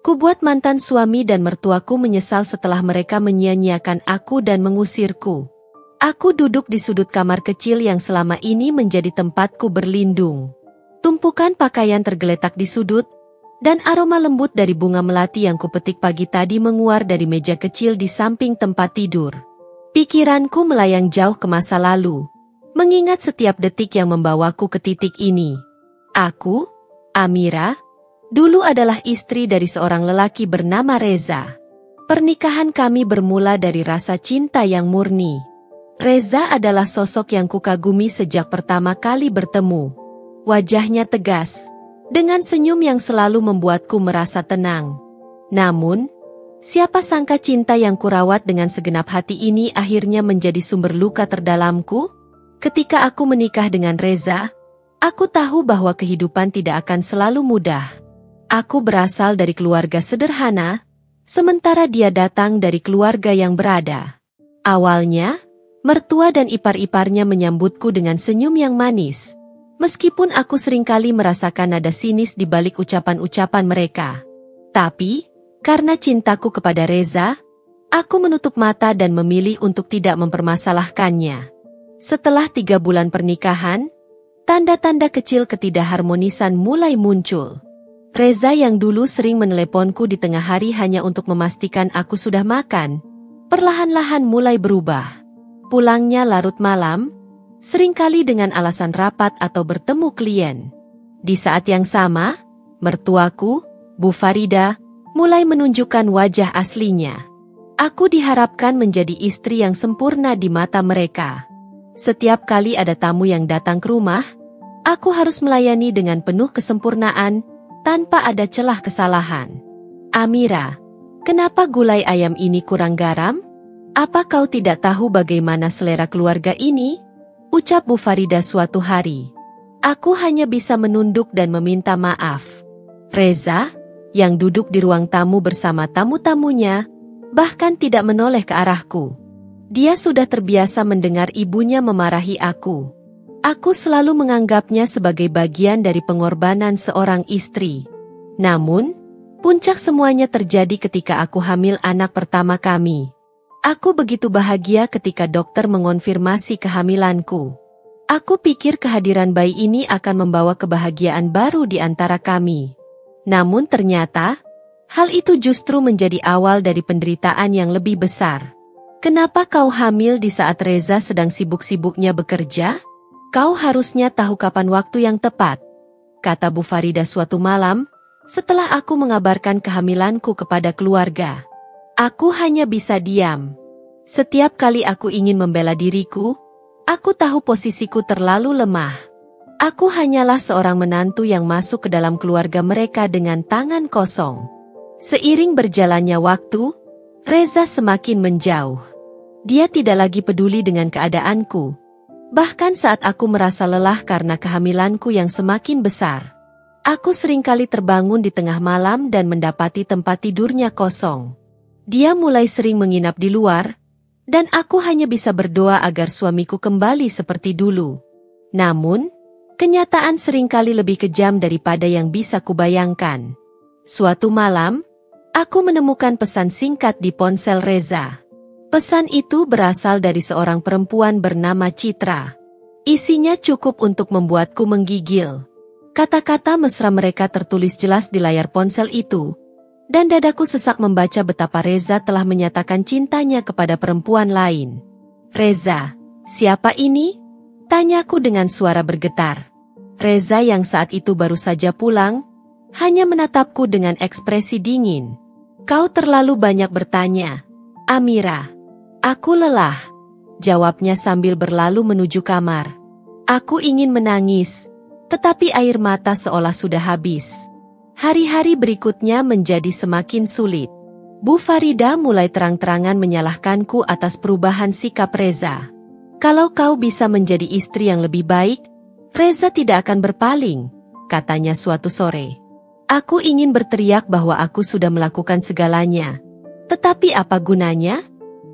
Kubuat mantan suami dan mertuaku menyesal setelah mereka menyia-nyiakan aku dan mengusirku. Aku duduk di sudut kamar kecil yang selama ini menjadi tempatku berlindung. Tumpukan pakaian tergeletak di sudut, dan aroma lembut dari bunga melati yang kupetik pagi tadi menguar dari meja kecil di samping tempat tidur. Pikiranku melayang jauh ke masa lalu, mengingat setiap detik yang membawaku ke titik ini. Aku, Amira, dulu adalah istri dari seorang lelaki bernama Reza. Pernikahan kami bermula dari rasa cinta yang murni. Reza adalah sosok yang kukagumi sejak pertama kali bertemu. Wajahnya tegas, dengan senyum yang selalu membuatku merasa tenang. Namun, siapa sangka cinta yang kurawat dengan segenap hati ini akhirnya menjadi sumber luka terdalamku? Ketika aku menikah dengan Reza, aku tahu bahwa kehidupan tidak akan selalu mudah. Aku berasal dari keluarga sederhana, sementara dia datang dari keluarga yang berada. Awalnya, mertua dan ipar-iparnya menyambutku dengan senyum yang manis. Meskipun aku seringkali merasakan nada sinis di balik ucapan-ucapan mereka. Tapi, karena cintaku kepada Reza, aku menutup mata dan memilih untuk tidak mempermasalahkannya. Setelah 3 bulan pernikahan, tanda-tanda kecil ketidakharmonisan mulai muncul. Reza yang dulu sering meneleponku di tengah hari hanya untuk memastikan aku sudah makan, perlahan-lahan mulai berubah. Pulangnya larut malam, seringkali dengan alasan rapat atau bertemu klien. Di saat yang sama, mertuaku, Bu Farida, mulai menunjukkan wajah aslinya. Aku diharapkan menjadi istri yang sempurna di mata mereka. Setiap kali ada tamu yang datang ke rumah, aku harus melayani dengan penuh kesempurnaan, tanpa ada celah kesalahan. Amira, kenapa gulai ayam ini kurang garam? Apa kau tidak tahu bagaimana selera keluarga ini? Ucap Bu Farida suatu hari. Aku hanya bisa menunduk dan meminta maaf. Reza, yang duduk di ruang tamu bersama tamu-tamunya, bahkan tidak menoleh ke arahku. Dia sudah terbiasa mendengar ibunya memarahi aku. Aku selalu menganggapnya sebagai bagian dari pengorbanan seorang istri. Namun, puncak semuanya terjadi ketika aku hamil anak pertama kami. Aku begitu bahagia ketika dokter mengonfirmasi kehamilanku. Aku pikir kehadiran bayi ini akan membawa kebahagiaan baru di antara kami. Namun ternyata, hal itu justru menjadi awal dari penderitaan yang lebih besar. Kenapa kau hamil di saat Reza sedang sibuk-sibuknya bekerja? Kau harusnya tahu kapan waktu yang tepat, kata Bu Farida suatu malam, setelah aku mengabarkan kehamilanku kepada keluarga. Aku hanya bisa diam. Setiap kali aku ingin membela diriku, aku tahu posisiku terlalu lemah. Aku hanyalah seorang menantu yang masuk ke dalam keluarga mereka dengan tangan kosong. Seiring berjalannya waktu, Reza semakin menjauh. Dia tidak lagi peduli dengan keadaanku. Bahkan saat aku merasa lelah karena kehamilanku yang semakin besar, aku seringkali terbangun di tengah malam dan mendapati tempat tidurnya kosong. Dia mulai sering menginap di luar, dan aku hanya bisa berdoa agar suamiku kembali seperti dulu. Namun, kenyataan seringkali lebih kejam daripada yang bisa kubayangkan. Suatu malam, aku menemukan pesan singkat di ponsel Reza. Pesan itu berasal dari seorang perempuan bernama Citra. Isinya cukup untuk membuatku menggigil. Kata-kata mesra mereka tertulis jelas di layar ponsel itu, dan dadaku sesak membaca betapa Reza telah menyatakan cintanya kepada perempuan lain. Reza, siapa ini? Tanyaku dengan suara bergetar. Reza yang saat itu baru saja pulang, hanya menatapku dengan ekspresi dingin. Kau terlalu banyak bertanya, Amira. Aku lelah, jawabnya sambil berlalu menuju kamar. Aku ingin menangis, tetapi air mata seolah sudah habis. Hari-hari berikutnya menjadi semakin sulit. Bu Farida mulai terang-terangan menyalahkanku atas perubahan sikap Reza. Kalau kau bisa menjadi istri yang lebih baik, Reza tidak akan berpaling, katanya suatu sore. Aku ingin berteriak bahwa aku sudah melakukan segalanya. Tetapi apa gunanya?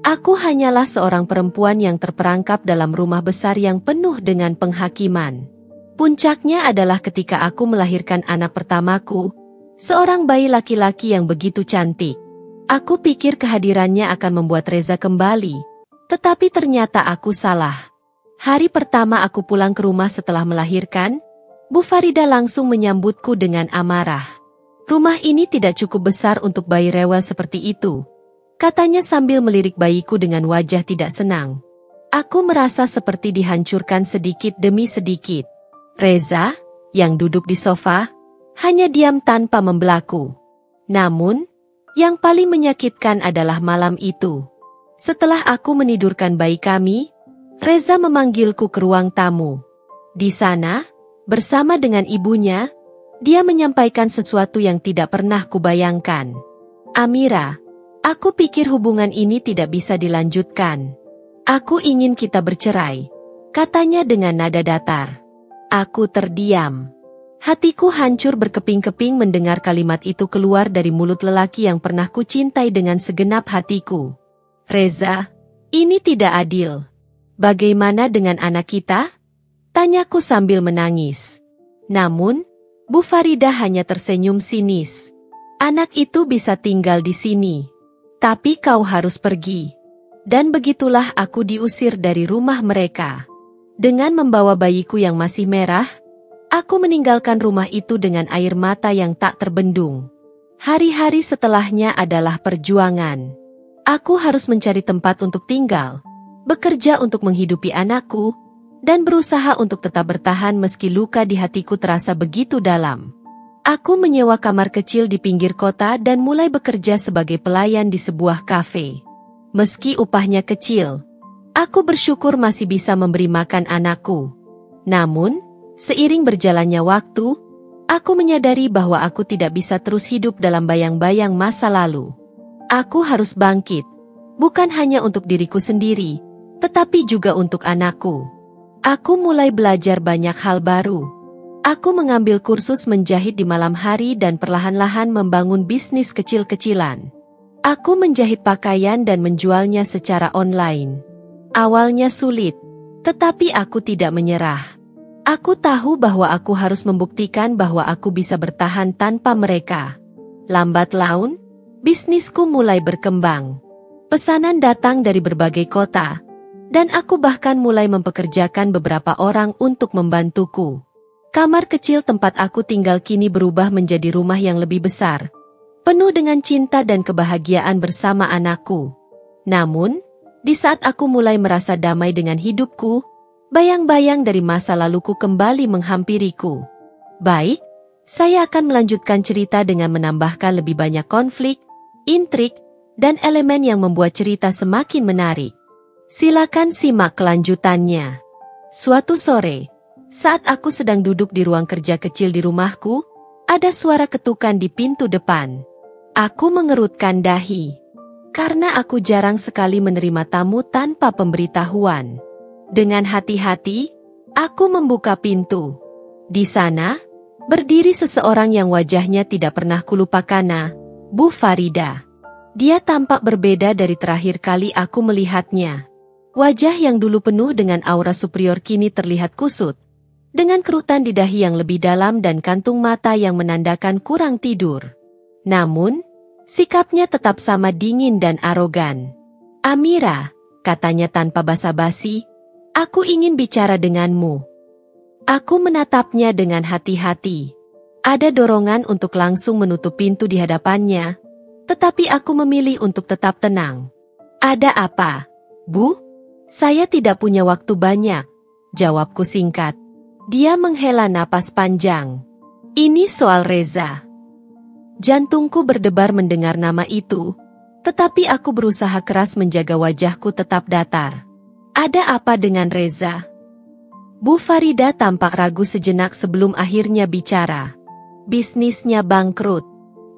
Aku hanyalah seorang perempuan yang terperangkap dalam rumah besar yang penuh dengan penghakiman. Puncaknya adalah ketika aku melahirkan anak pertamaku, Seorang bayi laki-laki yang begitu cantik. Aku pikir kehadirannya akan membuat Reza kembali, tetapi ternyata aku salah. Hari pertama aku pulang ke rumah setelah melahirkan, Bu Farida langsung menyambutku dengan amarah. Rumah ini tidak cukup besar untuk bayi rewel seperti itu, katanya sambil melirik bayiku dengan wajah tidak senang. Aku merasa seperti dihancurkan sedikit demi sedikit. Reza, yang duduk di sofa, hanya diam tanpa membelaku. Namun, yang paling menyakitkan adalah malam itu. Setelah aku menidurkan bayi kami, Reza memanggilku ke ruang tamu. Di sana, bersama dengan ibunya, dia menyampaikan sesuatu yang tidak pernah kubayangkan. Amira, aku pikir hubungan ini tidak bisa dilanjutkan. Aku ingin kita bercerai, katanya dengan nada datar. Aku terdiam. Hatiku hancur berkeping-keping mendengar kalimat itu keluar dari mulut lelaki yang pernah kucintai dengan segenap hatiku. Reza, ini tidak adil. Bagaimana dengan anak kita? Tanyaku sambil menangis. Namun, Bu Farida hanya tersenyum sinis. Anak itu bisa tinggal di sini. Tapi kau harus pergi. Dan begitulah aku diusir dari rumah mereka. Dengan membawa bayiku yang masih merah, aku meninggalkan rumah itu dengan air mata yang tak terbendung. Hari-hari setelahnya adalah perjuangan. Aku harus mencari tempat untuk tinggal, bekerja untuk menghidupi anakku, dan berusaha untuk tetap bertahan meski luka di hatiku terasa begitu dalam. Aku menyewa kamar kecil di pinggir kota dan mulai bekerja sebagai pelayan di sebuah kafe. Meski upahnya kecil, aku bersyukur masih bisa memberi makan anakku. Namun, seiring berjalannya waktu, aku menyadari bahwa aku tidak bisa terus hidup dalam bayang-bayang masa lalu. Aku harus bangkit, bukan hanya untuk diriku sendiri, tetapi juga untuk anakku. Aku mulai belajar banyak hal baru. Aku mengambil kursus menjahit di malam hari dan perlahan-lahan membangun bisnis kecil-kecilan. Aku menjahit pakaian dan menjualnya secara online. Awalnya sulit, tetapi aku tidak menyerah. Aku tahu bahwa aku harus membuktikan bahwa aku bisa bertahan tanpa mereka. Lambat laun, bisnisku mulai berkembang. Pesanan datang dari berbagai kota, dan aku bahkan mulai mempekerjakan beberapa orang untuk membantuku. Kamar kecil tempat aku tinggal kini berubah menjadi rumah yang lebih besar, penuh dengan cinta dan kebahagiaan bersama anakku. Namun, di saat aku mulai merasa damai dengan hidupku, bayang-bayang dari masa laluku kembali menghampiriku. Baik, saya akan melanjutkan cerita dengan menambahkan lebih banyak konflik, intrik, dan elemen yang membuat cerita semakin menarik. Silakan simak kelanjutannya. Suatu sore, saat aku sedang duduk di ruang kerja kecil di rumahku, ada suara ketukan di pintu depan. Aku mengerutkan dahi, karena aku jarang sekali menerima tamu tanpa pemberitahuan. Dengan hati-hati, aku membuka pintu. Di sana, berdiri seseorang yang wajahnya tidak pernah kulupakan, Bu Farida. Dia tampak berbeda dari terakhir kali aku melihatnya. Wajah yang dulu penuh dengan aura superior kini terlihat kusut, dengan kerutan di dahi yang lebih dalam dan kantung mata yang menandakan kurang tidur. Namun, sikapnya tetap sama dingin dan arogan. Amira, katanya tanpa basa-basi, aku ingin bicara denganmu. Aku menatapnya dengan hati-hati. Ada dorongan untuk langsung menutup pintu di hadapannya, tetapi aku memilih untuk tetap tenang. Ada apa, Bu? Saya tidak punya waktu banyak, jawabku singkat. Dia menghela napas panjang. Ini soal Reza. Jantungku berdebar mendengar nama itu, tetapi aku berusaha keras menjaga wajahku tetap datar. Ada apa dengan Reza? Bu Farida tampak ragu sejenak sebelum akhirnya bicara. Bisnisnya bangkrut.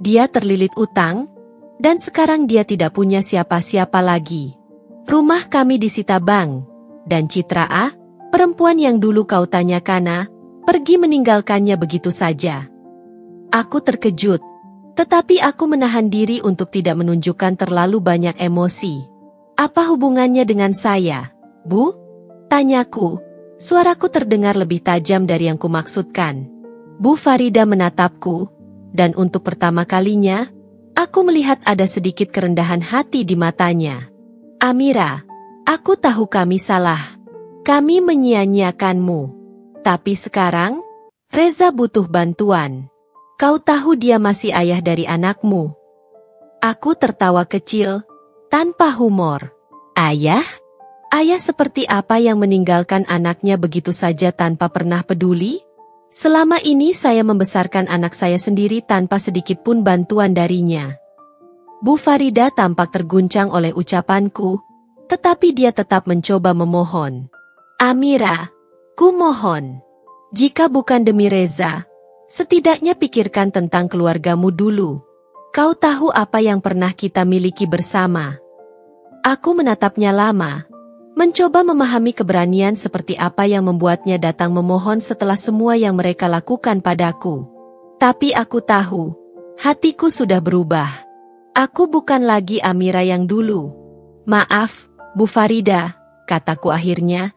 Dia terlilit utang, dan sekarang dia tidak punya siapa-siapa lagi. Rumah kami disita bank, dan Citra A, perempuan yang dulu kau tanyakan, pergi meninggalkannya begitu saja. Aku terkejut, tetapi aku menahan diri untuk tidak menunjukkan terlalu banyak emosi. Apa hubungannya dengan saya, Bu? Tanyaku, suaraku terdengar lebih tajam dari yang kumaksudkan. Bu Farida menatapku, Dan untuk pertama kalinya, aku melihat ada sedikit kerendahan hati di matanya. Amira, aku tahu kami salah. Kami menyia-nyiakanmu. Tapi sekarang, Reza butuh bantuan. Kau tahu dia masih ayah dari anakmu. Aku tertawa kecil, tanpa humor. Ayah? Ayah seperti apa yang meninggalkan anaknya begitu saja tanpa pernah peduli? Selama ini saya membesarkan anak saya sendiri tanpa sedikit pun bantuan darinya. Bu Farida tampak terguncang oleh ucapanku, tetapi dia tetap mencoba memohon. Amira, ku mohon. Jika bukan demi Reza, setidaknya pikirkan tentang keluargamu dulu. Kau tahu apa yang pernah kita miliki bersama. Aku menatapnya lama, mencoba memahami keberanian seperti apa yang membuatnya datang memohon setelah semua yang mereka lakukan padaku. Tapi aku tahu, hatiku sudah berubah. Aku bukan lagi Amira yang dulu. Maaf, Bu Farida, kataku akhirnya.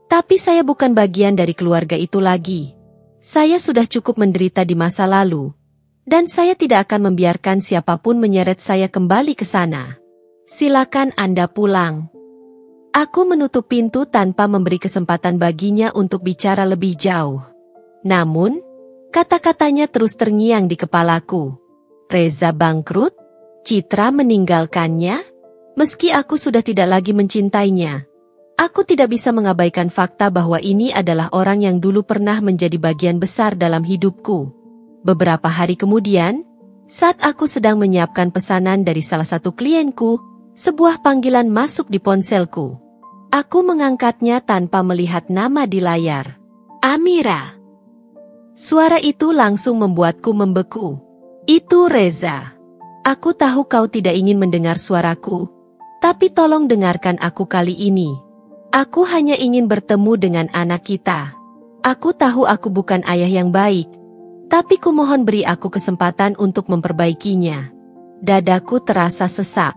Tapi saya bukan bagian dari keluarga itu lagi. Saya sudah cukup menderita di masa lalu. Dan saya tidak akan membiarkan siapapun menyeret saya kembali ke sana. Silakan Anda pulang. Aku menutup pintu tanpa memberi kesempatan baginya untuk bicara lebih jauh. Namun, kata-katanya terus terngiang di kepalaku. Reza bangkrut? Citra meninggalkannya? Meski aku sudah tidak lagi mencintainya, aku tidak bisa mengabaikan fakta bahwa ini adalah orang yang dulu pernah menjadi bagian besar dalam hidupku. Beberapa hari kemudian, saat aku sedang menyiapkan pesanan dari salah satu klienku, sebuah panggilan masuk di ponselku. Aku mengangkatnya tanpa melihat nama di layar. Amira. Suara itu langsung membuatku membeku. Itu Reza. Aku tahu kau tidak ingin mendengar suaraku, tapi tolong dengarkan aku kali ini. Aku hanya ingin bertemu dengan anak kita. Aku tahu aku bukan ayah yang baik, tapi kumohon beri aku kesempatan untuk memperbaikinya. Dadaku terasa sesak.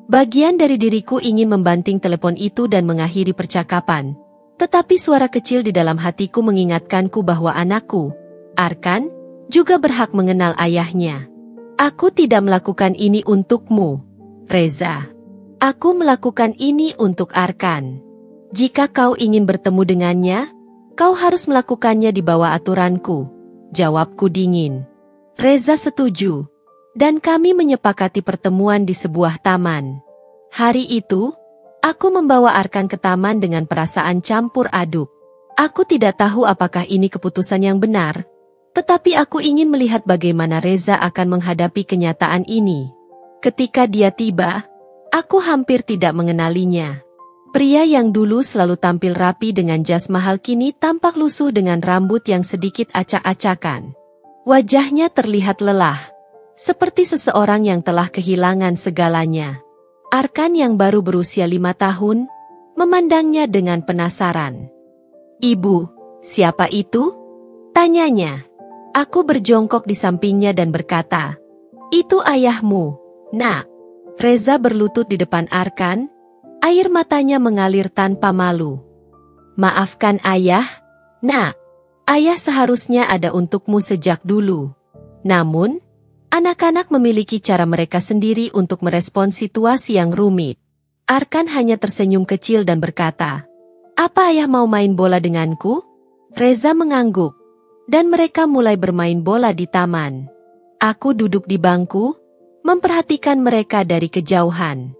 Bagian dari diriku ingin membanting telepon itu dan mengakhiri percakapan. Tetapi suara kecil di dalam hatiku mengingatkanku bahwa anakku, Arkan, juga berhak mengenal ayahnya. Aku tidak melakukan ini untukmu, Reza. Aku melakukan ini untuk Arkan. Jika kau ingin bertemu dengannya, kau harus melakukannya di bawah aturanku. Jawabku dingin. Reza setuju, dan kami menyepakati pertemuan di sebuah taman. Hari itu, aku membawa Arkan ke taman dengan perasaan campur aduk. Aku tidak tahu apakah ini keputusan yang benar, tetapi aku ingin melihat bagaimana Reza akan menghadapi kenyataan ini. Ketika dia tiba, aku hampir tidak mengenalinya. Pria yang dulu selalu tampil rapi dengan jas mahal kini tampak lusuh dengan rambut yang sedikit acak-acakan. Wajahnya terlihat lelah, seperti seseorang yang telah kehilangan segalanya. Arkan yang baru berusia 5 tahun, memandangnya dengan penasaran. Ibu, siapa itu? Tanyanya. Aku berjongkok di sampingnya dan berkata, itu ayahmu, Nak. Reza berlutut di depan Arkan. Air matanya mengalir tanpa malu. Maafkan ayah, Nak. Ayah seharusnya ada untukmu sejak dulu. Namun, anak-anak memiliki cara mereka sendiri untuk merespon situasi yang rumit. Arkan hanya tersenyum kecil dan berkata, apa ayah mau main bola denganku? Reza mengangguk, dan mereka mulai bermain bola di taman. Aku duduk di bangku, memperhatikan mereka dari kejauhan.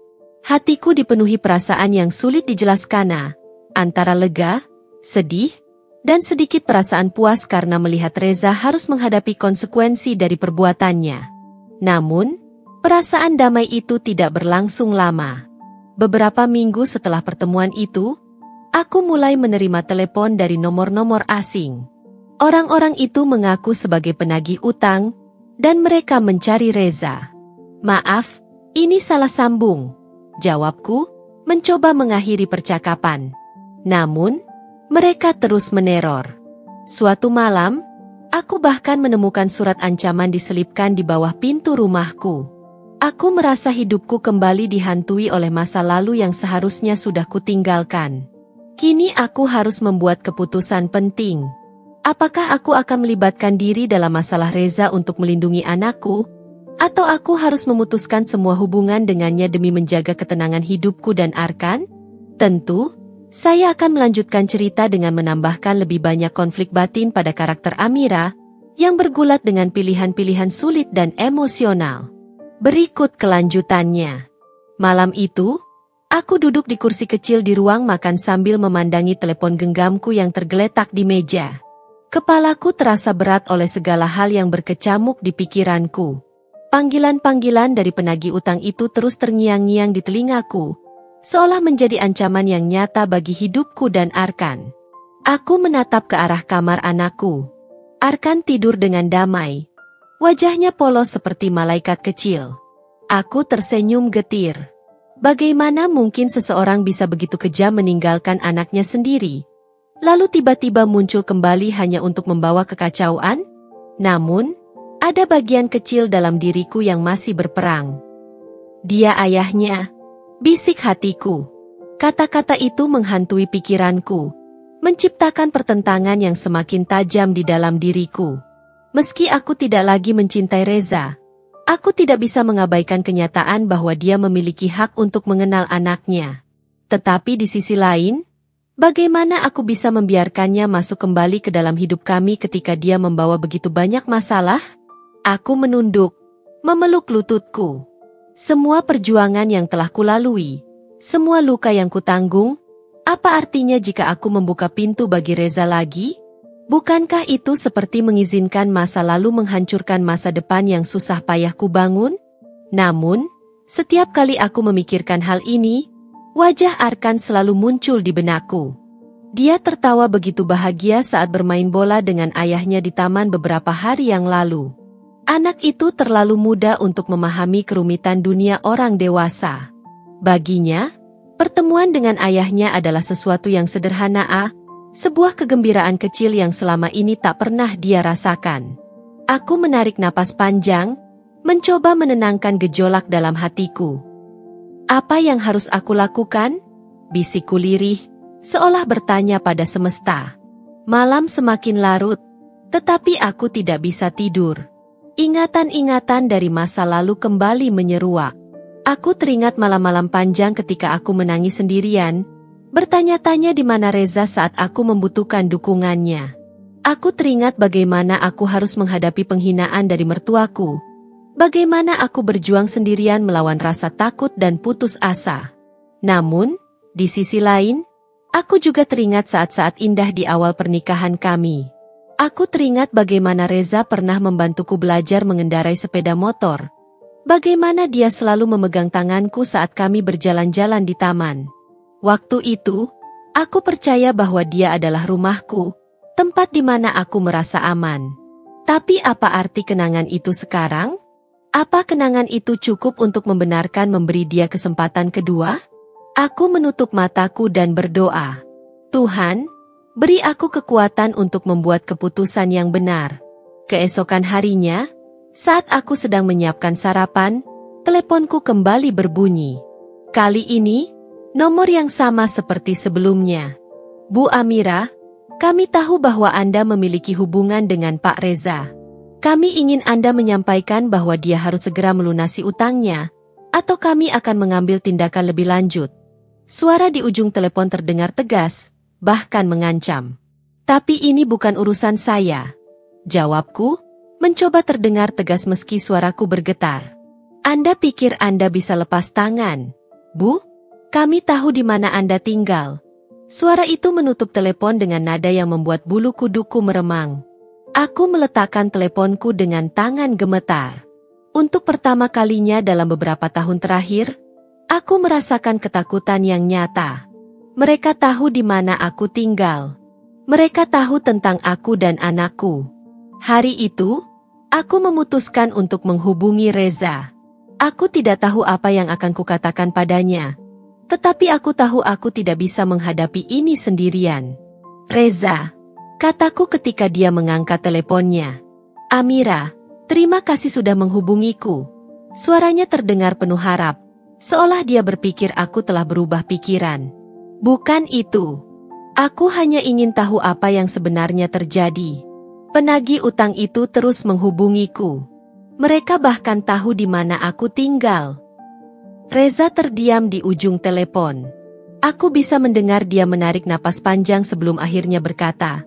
Hatiku dipenuhi perasaan yang sulit dijelaskan, antara lega, sedih, dan sedikit perasaan puas karena melihat Reza harus menghadapi konsekuensi dari perbuatannya. Namun, perasaan damai itu tidak berlangsung lama. Beberapa minggu setelah pertemuan itu, aku mulai menerima telepon dari nomor-nomor asing. Orang-orang itu mengaku sebagai penagih utang, dan mereka mencari Reza. Maaf, ini salah sambung. Jawabku, mencoba mengakhiri percakapan. Namun, mereka terus meneror. Suatu malam, aku bahkan menemukan surat ancaman diselipkan di bawah pintu rumahku. Aku merasa hidupku kembali dihantui oleh masa lalu yang seharusnya sudah kutinggalkan. Kini aku harus membuat keputusan penting. Apakah aku akan melibatkan diri dalam masalah Reza untuk melindungi anakku? Atau aku harus memutuskan semua hubungan dengannya demi menjaga ketenangan hidupku dan Arkan? Tentu, saya akan melanjutkan cerita dengan menambahkan lebih banyak konflik batin pada karakter Amira, yang bergulat dengan pilihan-pilihan sulit dan emosional. Berikut kelanjutannya. Malam itu, aku duduk di kursi kecil di ruang makan sambil memandangi telepon genggamku yang tergeletak di meja. Kepalaku terasa berat oleh segala hal yang berkecamuk di pikiranku. Panggilan-panggilan dari penagih utang itu terus terngiang-ngiang di telingaku, seolah menjadi ancaman yang nyata bagi hidupku dan Arkan. Aku menatap ke arah kamar anakku. Arkan tidur dengan damai. Wajahnya polos seperti malaikat kecil. Aku tersenyum getir. Bagaimana mungkin seseorang bisa begitu kejam meninggalkan anaknya sendiri, lalu tiba-tiba muncul kembali hanya untuk membawa kekacauan? Namun, ada bagian kecil dalam diriku yang masih berperang. Dia ayahnya, bisik hatiku. Kata-kata itu menghantui pikiranku, menciptakan pertentangan yang semakin tajam di dalam diriku. Meski aku tidak lagi mencintai Reza, aku tidak bisa mengabaikan kenyataan bahwa dia memiliki hak untuk mengenal anaknya. Tetapi di sisi lain, bagaimana aku bisa membiarkannya masuk kembali ke dalam hidup kami ketika dia membawa begitu banyak masalah? Aku menunduk, memeluk lututku. Semua perjuangan yang telah kulalui, semua luka yang kutanggung, apa artinya jika aku membuka pintu bagi Reza lagi? Bukankah itu seperti mengizinkan masa lalu menghancurkan masa depan yang susah payah kubangun? Namun, setiap kali aku memikirkan hal ini, wajah Arkan selalu muncul di benakku. Dia tertawa begitu bahagia saat bermain bola dengan ayahnya di taman beberapa hari yang lalu. Anak itu terlalu muda untuk memahami kerumitan dunia orang dewasa. Baginya, pertemuan dengan ayahnya adalah sesuatu yang sederhana, sebuah kegembiraan kecil yang selama ini tak pernah dia rasakan. Aku menarik napas panjang, mencoba menenangkan gejolak dalam hatiku. Apa yang harus aku lakukan? Bisikku lirih, seolah bertanya pada semesta. Malam semakin larut, tetapi aku tidak bisa tidur. Ingatan-ingatan dari masa lalu kembali menyeruak. Aku teringat malam-malam panjang ketika aku menangis sendirian, bertanya-tanya di mana Reza saat aku membutuhkan dukungannya. Aku teringat bagaimana aku harus menghadapi penghinaan dari mertuaku, bagaimana aku berjuang sendirian melawan rasa takut dan putus asa. Namun, di sisi lain, aku juga teringat saat-saat indah di awal pernikahan kami. Aku teringat bagaimana Reza pernah membantuku belajar mengendarai sepeda motor. Bagaimana dia selalu memegang tanganku saat kami berjalan-jalan di taman. Waktu itu, aku percaya bahwa dia adalah rumahku, tempat di mana aku merasa aman. Tapi apa arti kenangan itu sekarang? Apa kenangan itu cukup untuk membenarkan memberi dia kesempatan kedua? Aku menutup mataku dan berdoa. Tuhan, beri aku kekuatan untuk membuat keputusan yang benar. Keesokan harinya, saat aku sedang menyiapkan sarapan, teleponku kembali berbunyi. Kali ini, nomor yang sama seperti sebelumnya. Bu Amira, kami tahu bahwa Anda memiliki hubungan dengan Pak Reza. Kami ingin Anda menyampaikan bahwa dia harus segera melunasi utangnya, atau kami akan mengambil tindakan lebih lanjut. Suara di ujung telepon terdengar tegas, bahkan mengancam. Tapi ini bukan urusan saya. Jawabku, mencoba terdengar tegas meski suaraku bergetar. Anda pikir Anda bisa lepas tangan? Bu, kami tahu di mana Anda tinggal. Suara itu menutup telepon dengan nada yang membuat bulu kuduku meremang. Aku meletakkan teleponku dengan tangan gemetar. Untuk pertama kalinya dalam beberapa tahun terakhir, aku merasakan ketakutan yang nyata. Mereka tahu di mana aku tinggal. Mereka tahu tentang aku dan anakku. Hari itu, aku memutuskan untuk menghubungi Reza. Aku tidak tahu apa yang akan kukatakan padanya. Tetapi aku tahu aku tidak bisa menghadapi ini sendirian. Reza, kataku ketika dia mengangkat teleponnya. Amira, terima kasih sudah menghubungiku. Suaranya terdengar penuh harap, seolah dia berpikir aku telah berubah pikiran. Bukan itu. Aku hanya ingin tahu apa yang sebenarnya terjadi. Penagih utang itu terus menghubungiku. Mereka bahkan tahu di mana aku tinggal. Reza terdiam di ujung telepon. Aku bisa mendengar dia menarik napas panjang sebelum akhirnya berkata,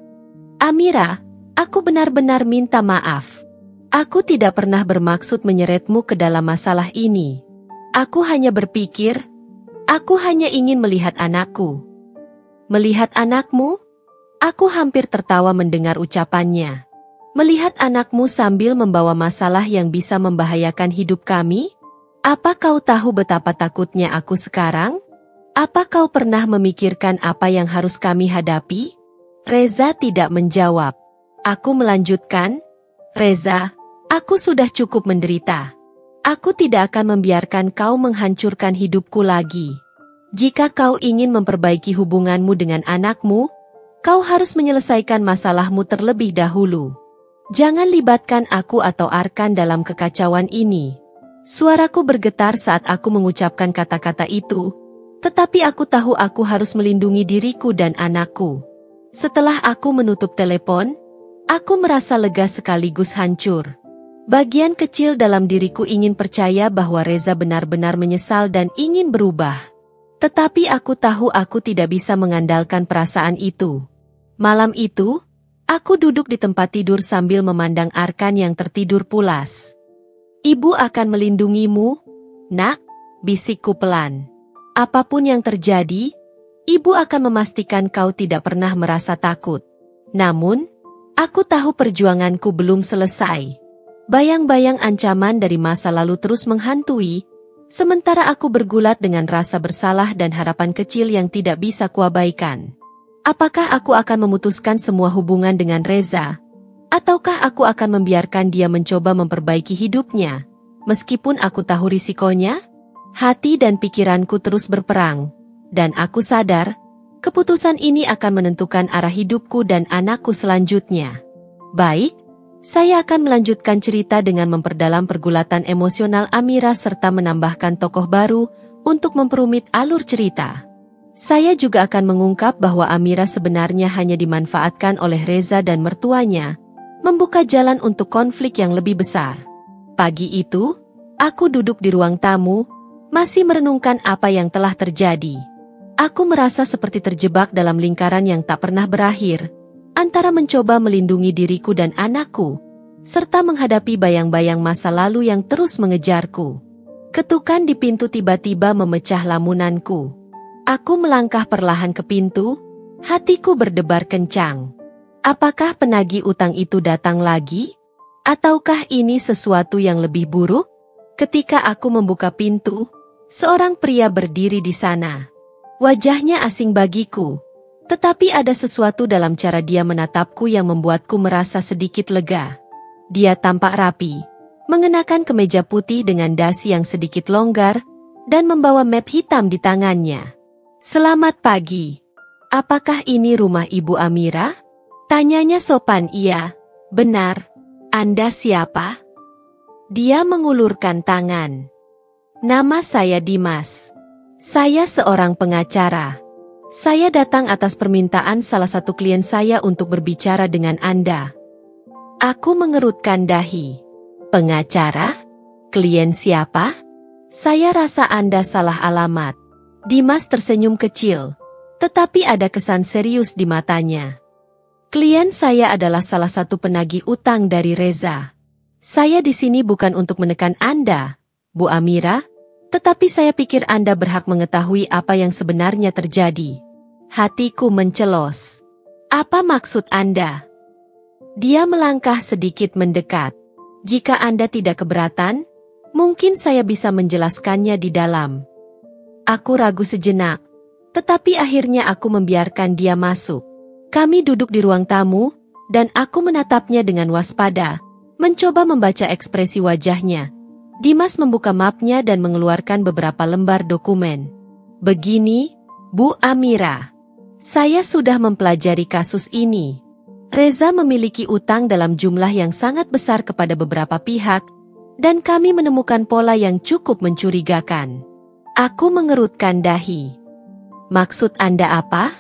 "Amira, aku benar-benar minta maaf. Aku tidak pernah bermaksud menyeretmu ke dalam masalah ini. Aku hanya berpikir, aku hanya ingin melihat anakku." "Melihat anakmu?" Aku hampir tertawa mendengar ucapannya. "Melihat anakmu sambil membawa masalah yang bisa membahayakan hidup kami? Apa kau tahu betapa takutnya aku sekarang? Apa kau pernah memikirkan apa yang harus kami hadapi?" Reza tidak menjawab. Aku melanjutkan, "Reza, aku sudah cukup menderita. Aku tidak akan membiarkan kau menghancurkan hidupku lagi. Jika kau ingin memperbaiki hubunganmu dengan anakmu, kau harus menyelesaikan masalahmu terlebih dahulu. Jangan libatkan aku atau Arkan dalam kekacauan ini." Suaraku bergetar saat aku mengucapkan kata-kata itu, tetapi aku tahu aku harus melindungi diriku dan anakku. Setelah aku menutup telepon, aku merasa lega sekaligus hancur. Bagian kecil dalam diriku ingin percaya bahwa Reza benar-benar menyesal dan ingin berubah. Tetapi aku tahu aku tidak bisa mengandalkan perasaan itu. Malam itu, aku duduk di tempat tidur sambil memandang Arkan yang tertidur pulas. "Ibu akan melindungimu, nak," bisikku pelan. "Apapun yang terjadi, ibu akan memastikan kau tidak pernah merasa takut." Namun, aku tahu perjuanganku belum selesai. Bayang-bayang ancaman dari masa lalu terus menghantui, sementara aku bergulat dengan rasa bersalah dan harapan kecil yang tidak bisa kuabaikan. Apakah aku akan memutuskan semua hubungan dengan Reza? Ataukah aku akan membiarkan dia mencoba memperbaiki hidupnya? Meskipun aku tahu risikonya, hati dan pikiranku terus berperang. Dan aku sadar, keputusan ini akan menentukan arah hidupku dan anakku selanjutnya. Baik, saya akan melanjutkan cerita dengan memperdalam pergulatan emosional Amira serta menambahkan tokoh baru untuk memperumit alur cerita. Saya juga akan mengungkap bahwa Amira sebenarnya hanya dimanfaatkan oleh Reza dan mertuanya, membuka jalan untuk konflik yang lebih besar. Pagi itu, aku duduk di ruang tamu, masih merenungkan apa yang telah terjadi. Aku merasa seperti terjebak dalam lingkaran yang tak pernah berakhir, antara mencoba melindungi diriku dan anakku, serta menghadapi bayang-bayang masa lalu yang terus mengejarku. Ketukan di pintu tiba-tiba memecah lamunanku. Aku melangkah perlahan ke pintu, hatiku berdebar kencang. Apakah penagih utang itu datang lagi? Ataukah ini sesuatu yang lebih buruk? Ketika aku membuka pintu, seorang pria berdiri di sana. Wajahnya asing bagiku, tetapi ada sesuatu dalam cara dia menatapku yang membuatku merasa sedikit lega. Dia tampak rapi, mengenakan kemeja putih dengan dasi yang sedikit longgar, dan membawa map hitam di tangannya. "Selamat pagi. Apakah ini rumah Ibu Amira?" Tanyanya sopan. "Iya, benar. Anda siapa?" Dia mengulurkan tangan. "Nama saya Dimas. Saya seorang pengacara. Saya datang atas permintaan salah satu klien saya untuk berbicara dengan Anda." Aku mengerutkan dahi. "Pengacara? Klien siapa? Saya rasa Anda salah alamat." Dimas tersenyum kecil, tetapi ada kesan serius di matanya. "Klien saya adalah salah satu penagih utang dari Reza. Saya di sini bukan untuk menekan Anda, Bu Amira, tetapi saya pikir Anda berhak mengetahui apa yang sebenarnya terjadi." Hatiku mencelos. "Apa maksud Anda?" Dia melangkah sedikit mendekat. "Jika Anda tidak keberatan, mungkin saya bisa menjelaskannya di dalam." Aku ragu sejenak, tetapi akhirnya aku membiarkan dia masuk. Kami duduk di ruang tamu, dan aku menatapnya dengan waspada, mencoba membaca ekspresi wajahnya. Dimas membuka mapnya dan mengeluarkan beberapa lembar dokumen. "Begini, Bu Amira. Saya sudah mempelajari kasus ini. Reza memiliki utang dalam jumlah yang sangat besar kepada beberapa pihak, dan kami menemukan pola yang cukup mencurigakan." Aku mengerutkan dahi. "Maksud Anda apa?"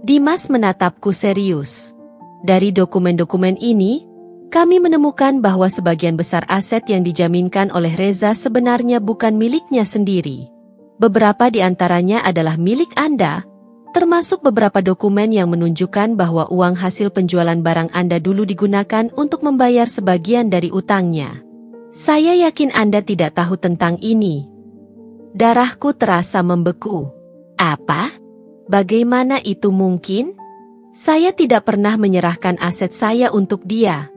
Dimas menatapku serius. Dari dokumen-dokumen ini, kami menemukan bahwa sebagian besar aset yang dijaminkan oleh Reza sebenarnya bukan miliknya sendiri. Beberapa di antaranya adalah milik Anda, termasuk beberapa dokumen yang menunjukkan bahwa uang hasil penjualan barang Anda dulu digunakan untuk membayar sebagian dari utangnya. Saya yakin Anda tidak tahu tentang ini. Darahku terasa membeku. Apa? Bagaimana itu mungkin? Saya tidak pernah menyerahkan aset saya untuk dia.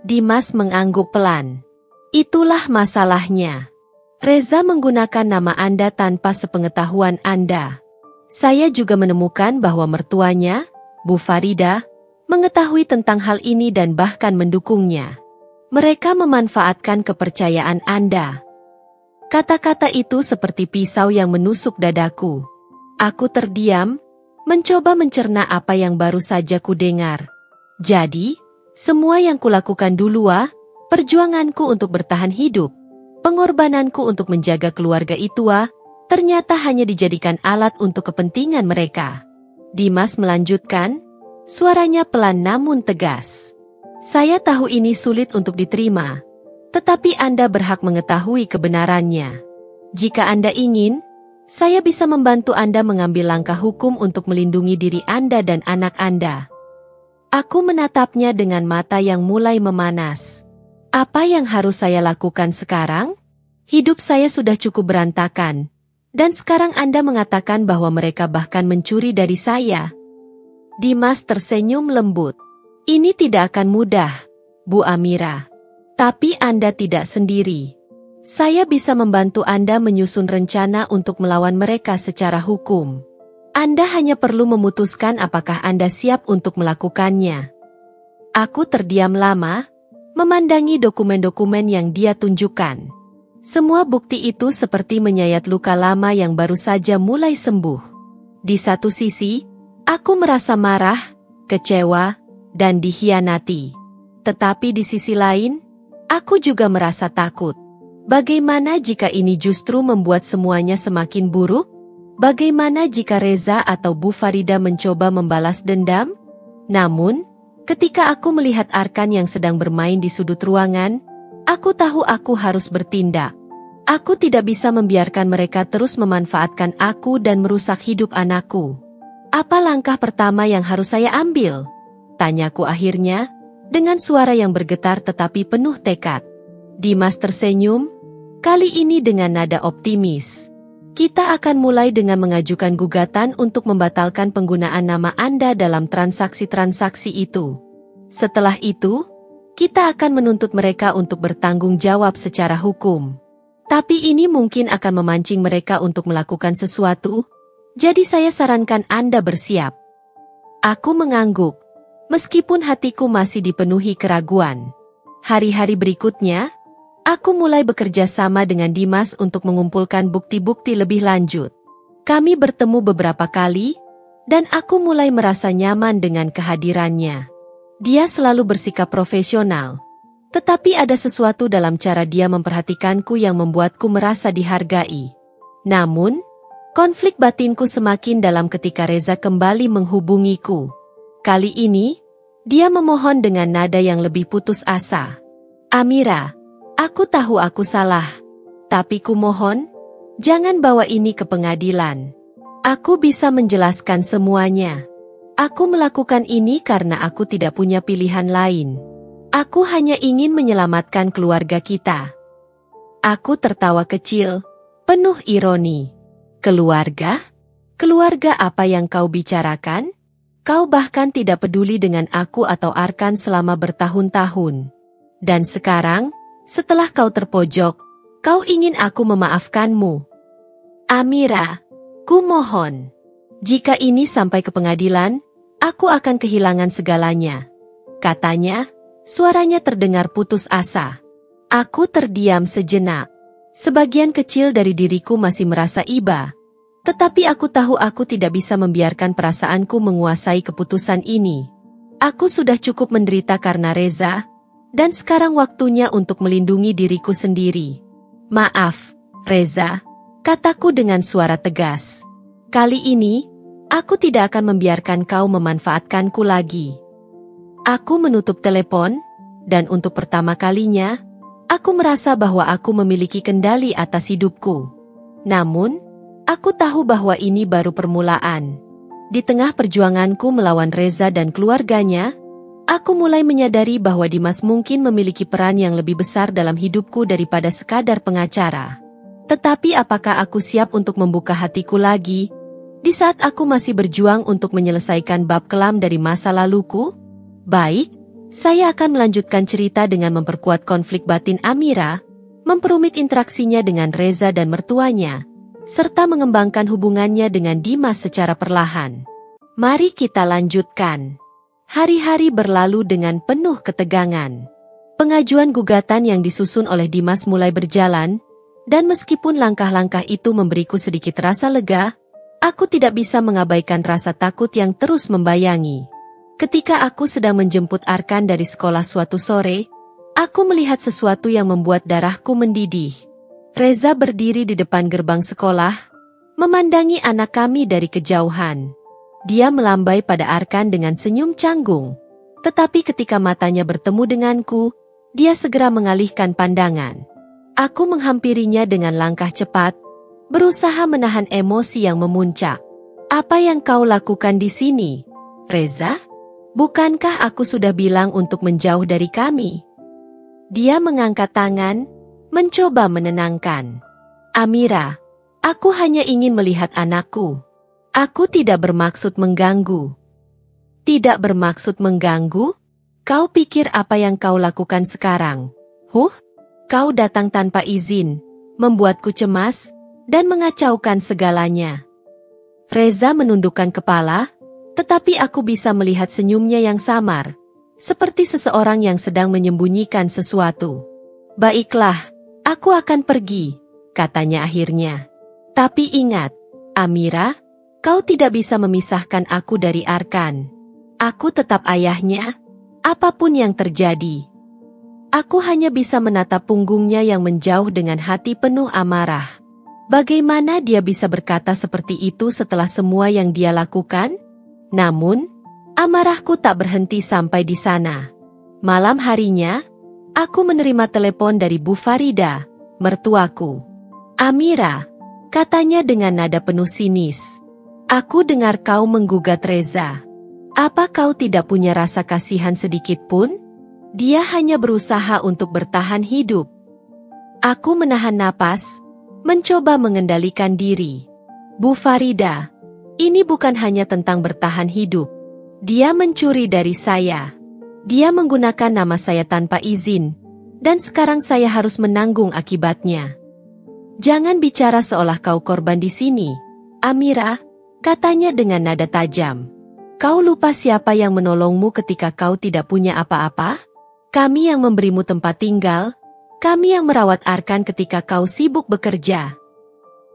Dimas mengangguk pelan. Itulah masalahnya. Reza menggunakan nama Anda tanpa sepengetahuan Anda. Saya juga menemukan bahwa mertuanya, Bu Farida, mengetahui tentang hal ini dan bahkan mendukungnya. Mereka memanfaatkan kepercayaan Anda. Kata-kata itu seperti pisau yang menusuk dadaku. Aku terdiam, mencoba mencerna apa yang baru saja kudengar. Jadi, semua yang kulakukan dulu, perjuanganku untuk bertahan hidup, pengorbananku untuk menjaga keluarga itu, ternyata hanya dijadikan alat untuk kepentingan mereka. Dimas melanjutkan, suaranya pelan namun tegas. Saya tahu ini sulit untuk diterima, tetapi Anda berhak mengetahui kebenarannya. Jika Anda ingin, saya bisa membantu Anda mengambil langkah hukum untuk melindungi diri Anda dan anak Anda. Aku menatapnya dengan mata yang mulai memanas. Apa yang harus saya lakukan sekarang? Hidup saya sudah cukup berantakan. Dan sekarang Anda mengatakan bahwa mereka bahkan mencuri dari saya. Dimas tersenyum lembut. Ini tidak akan mudah, Bu Amira. Tapi Anda tidak sendiri. Saya bisa membantu Anda menyusun rencana untuk melawan mereka secara hukum. Anda hanya perlu memutuskan apakah Anda siap untuk melakukannya. Aku terdiam lama, memandangi dokumen-dokumen yang dia tunjukkan. Semua bukti itu seperti menyayat luka lama yang baru saja mulai sembuh. Di satu sisi, aku merasa marah, kecewa, dan dikhianati. Tetapi di sisi lain, aku juga merasa takut. Bagaimana jika ini justru membuat semuanya semakin buruk? Bagaimana jika Reza atau Bu Farida mencoba membalas dendam? Namun, ketika aku melihat Arkan yang sedang bermain di sudut ruangan, aku tahu aku harus bertindak. Aku tidak bisa membiarkan mereka terus memanfaatkan aku dan merusak hidup anakku. Apa langkah pertama yang harus saya ambil? Tanyaku akhirnya, dengan suara yang bergetar tetapi penuh tekad. Dimas tersenyum, kali ini dengan nada optimis. Kita akan mulai dengan mengajukan gugatan untuk membatalkan penggunaan nama Anda dalam transaksi-transaksi itu. Setelah itu, kita akan menuntut mereka untuk bertanggung jawab secara hukum. Tapi ini mungkin akan memancing mereka untuk melakukan sesuatu, jadi saya sarankan Anda bersiap. Aku mengangguk, meskipun hatiku masih dipenuhi keraguan. Hari-hari berikutnya, aku mulai bekerja sama dengan Dimas untuk mengumpulkan bukti-bukti lebih lanjut. Kami bertemu beberapa kali, dan aku mulai merasa nyaman dengan kehadirannya. Dia selalu bersikap profesional, tetapi ada sesuatu dalam cara dia memperhatikanku yang membuatku merasa dihargai. Namun, konflik batinku semakin dalam ketika Reza kembali menghubungiku. Kali ini, dia memohon dengan nada yang lebih putus asa. Amira, aku tahu aku salah, tapi kumohon, jangan bawa ini ke pengadilan. Aku bisa menjelaskan semuanya. Aku melakukan ini karena aku tidak punya pilihan lain. Aku hanya ingin menyelamatkan keluarga kita. Aku tertawa kecil, penuh ironi. Keluarga? Keluarga apa yang kau bicarakan? Kau bahkan tidak peduli dengan aku atau Arkan selama bertahun-tahun. Dan sekarang, setelah kau terpojok, kau ingin aku memaafkanmu. Amira, kumohon. Jika ini sampai ke pengadilan, aku akan kehilangan segalanya. Katanya, suaranya terdengar putus asa. Aku terdiam sejenak. Sebagian kecil dari diriku masih merasa iba. Tetapi aku tahu aku tidak bisa membiarkan perasaanku menguasai keputusan ini. Aku sudah cukup menderita karena Reza, dan sekarang waktunya untuk melindungi diriku sendiri. Maaf, Reza, kataku dengan suara tegas. Kali ini, Aku tidak akan membiarkan kau memanfaatkanku lagi. Aku menutup telepon, dan untuk pertama kalinya, aku merasa bahwa aku memiliki kendali atas hidupku. Namun, aku tahu bahwa ini baru permulaan. Di tengah perjuanganku melawan Reza dan keluarganya, aku mulai menyadari bahwa Dimas mungkin memiliki peran yang lebih besar dalam hidupku daripada sekadar pengacara. Tetapi apakah aku siap untuk membuka hatiku lagi, di saat aku masih berjuang untuk menyelesaikan bab kelam dari masa laluku? Baik, saya akan melanjutkan cerita dengan memperkuat konflik batin Amira, memperumit interaksinya dengan Reza dan mertuanya, serta mengembangkan hubungannya dengan Dimas secara perlahan. Mari kita lanjutkan. Hari-hari berlalu dengan penuh ketegangan. Pengajuan gugatan yang disusun oleh Dimas mulai berjalan, dan meskipun langkah-langkah itu memberiku sedikit rasa lega, aku tidak bisa mengabaikan rasa takut yang terus membayangi. Ketika aku sedang menjemput Arkan dari sekolah suatu sore, aku melihat sesuatu yang membuat darahku mendidih. Reza berdiri di depan gerbang sekolah, memandangi anak kami dari kejauhan. Dia melambai pada Arkan dengan senyum canggung. Tetapi ketika matanya bertemu denganku, dia segera mengalihkan pandangan. Aku menghampirinya dengan langkah cepat, berusaha menahan emosi yang memuncak. Apa yang kau lakukan di sini, Reza? Bukankah aku sudah bilang untuk menjauh dari kami? Dia mengangkat tangan, mencoba menenangkan. Amira, aku hanya ingin melihat anakku. Aku tidak bermaksud mengganggu. Tidak bermaksud mengganggu? Kau pikir apa yang kau lakukan sekarang? Kau datang tanpa izin, membuatku cemas, dan mengacaukan segalanya. Reza menundukkan kepala, tetapi aku bisa melihat senyumnya yang samar, seperti seseorang yang sedang menyembunyikan sesuatu. Baiklah, aku akan pergi, katanya akhirnya. Tapi ingat, Amira, kau tidak bisa memisahkan aku dari Arkan. Aku tetap ayahnya, apapun yang terjadi. Aku hanya bisa menatap punggungnya yang menjauh dengan hati penuh amarah. Bagaimana dia bisa berkata seperti itu setelah semua yang dia lakukan? Namun, amarahku tak berhenti sampai di sana. Malam harinya, aku menerima telepon dari Bu Farida, mertuaku. Amira, katanya dengan nada penuh sinis. Aku dengar kau menggugat Reza. Apa kau tidak punya rasa kasihan sedikit pun? Dia hanya berusaha untuk bertahan hidup. Aku menahan napas, mencoba mengendalikan diri. Bu Farida, ini bukan hanya tentang bertahan hidup. Dia mencuri dari saya. Dia menggunakan nama saya tanpa izin, dan sekarang saya harus menanggung akibatnya. Jangan bicara seolah kau korban di sini, Amira, katanya dengan nada tajam. Kau lupa siapa yang menolongmu ketika kau tidak punya apa-apa? Kami yang memberimu tempat tinggal, kami yang merawat Arkan ketika kau sibuk bekerja.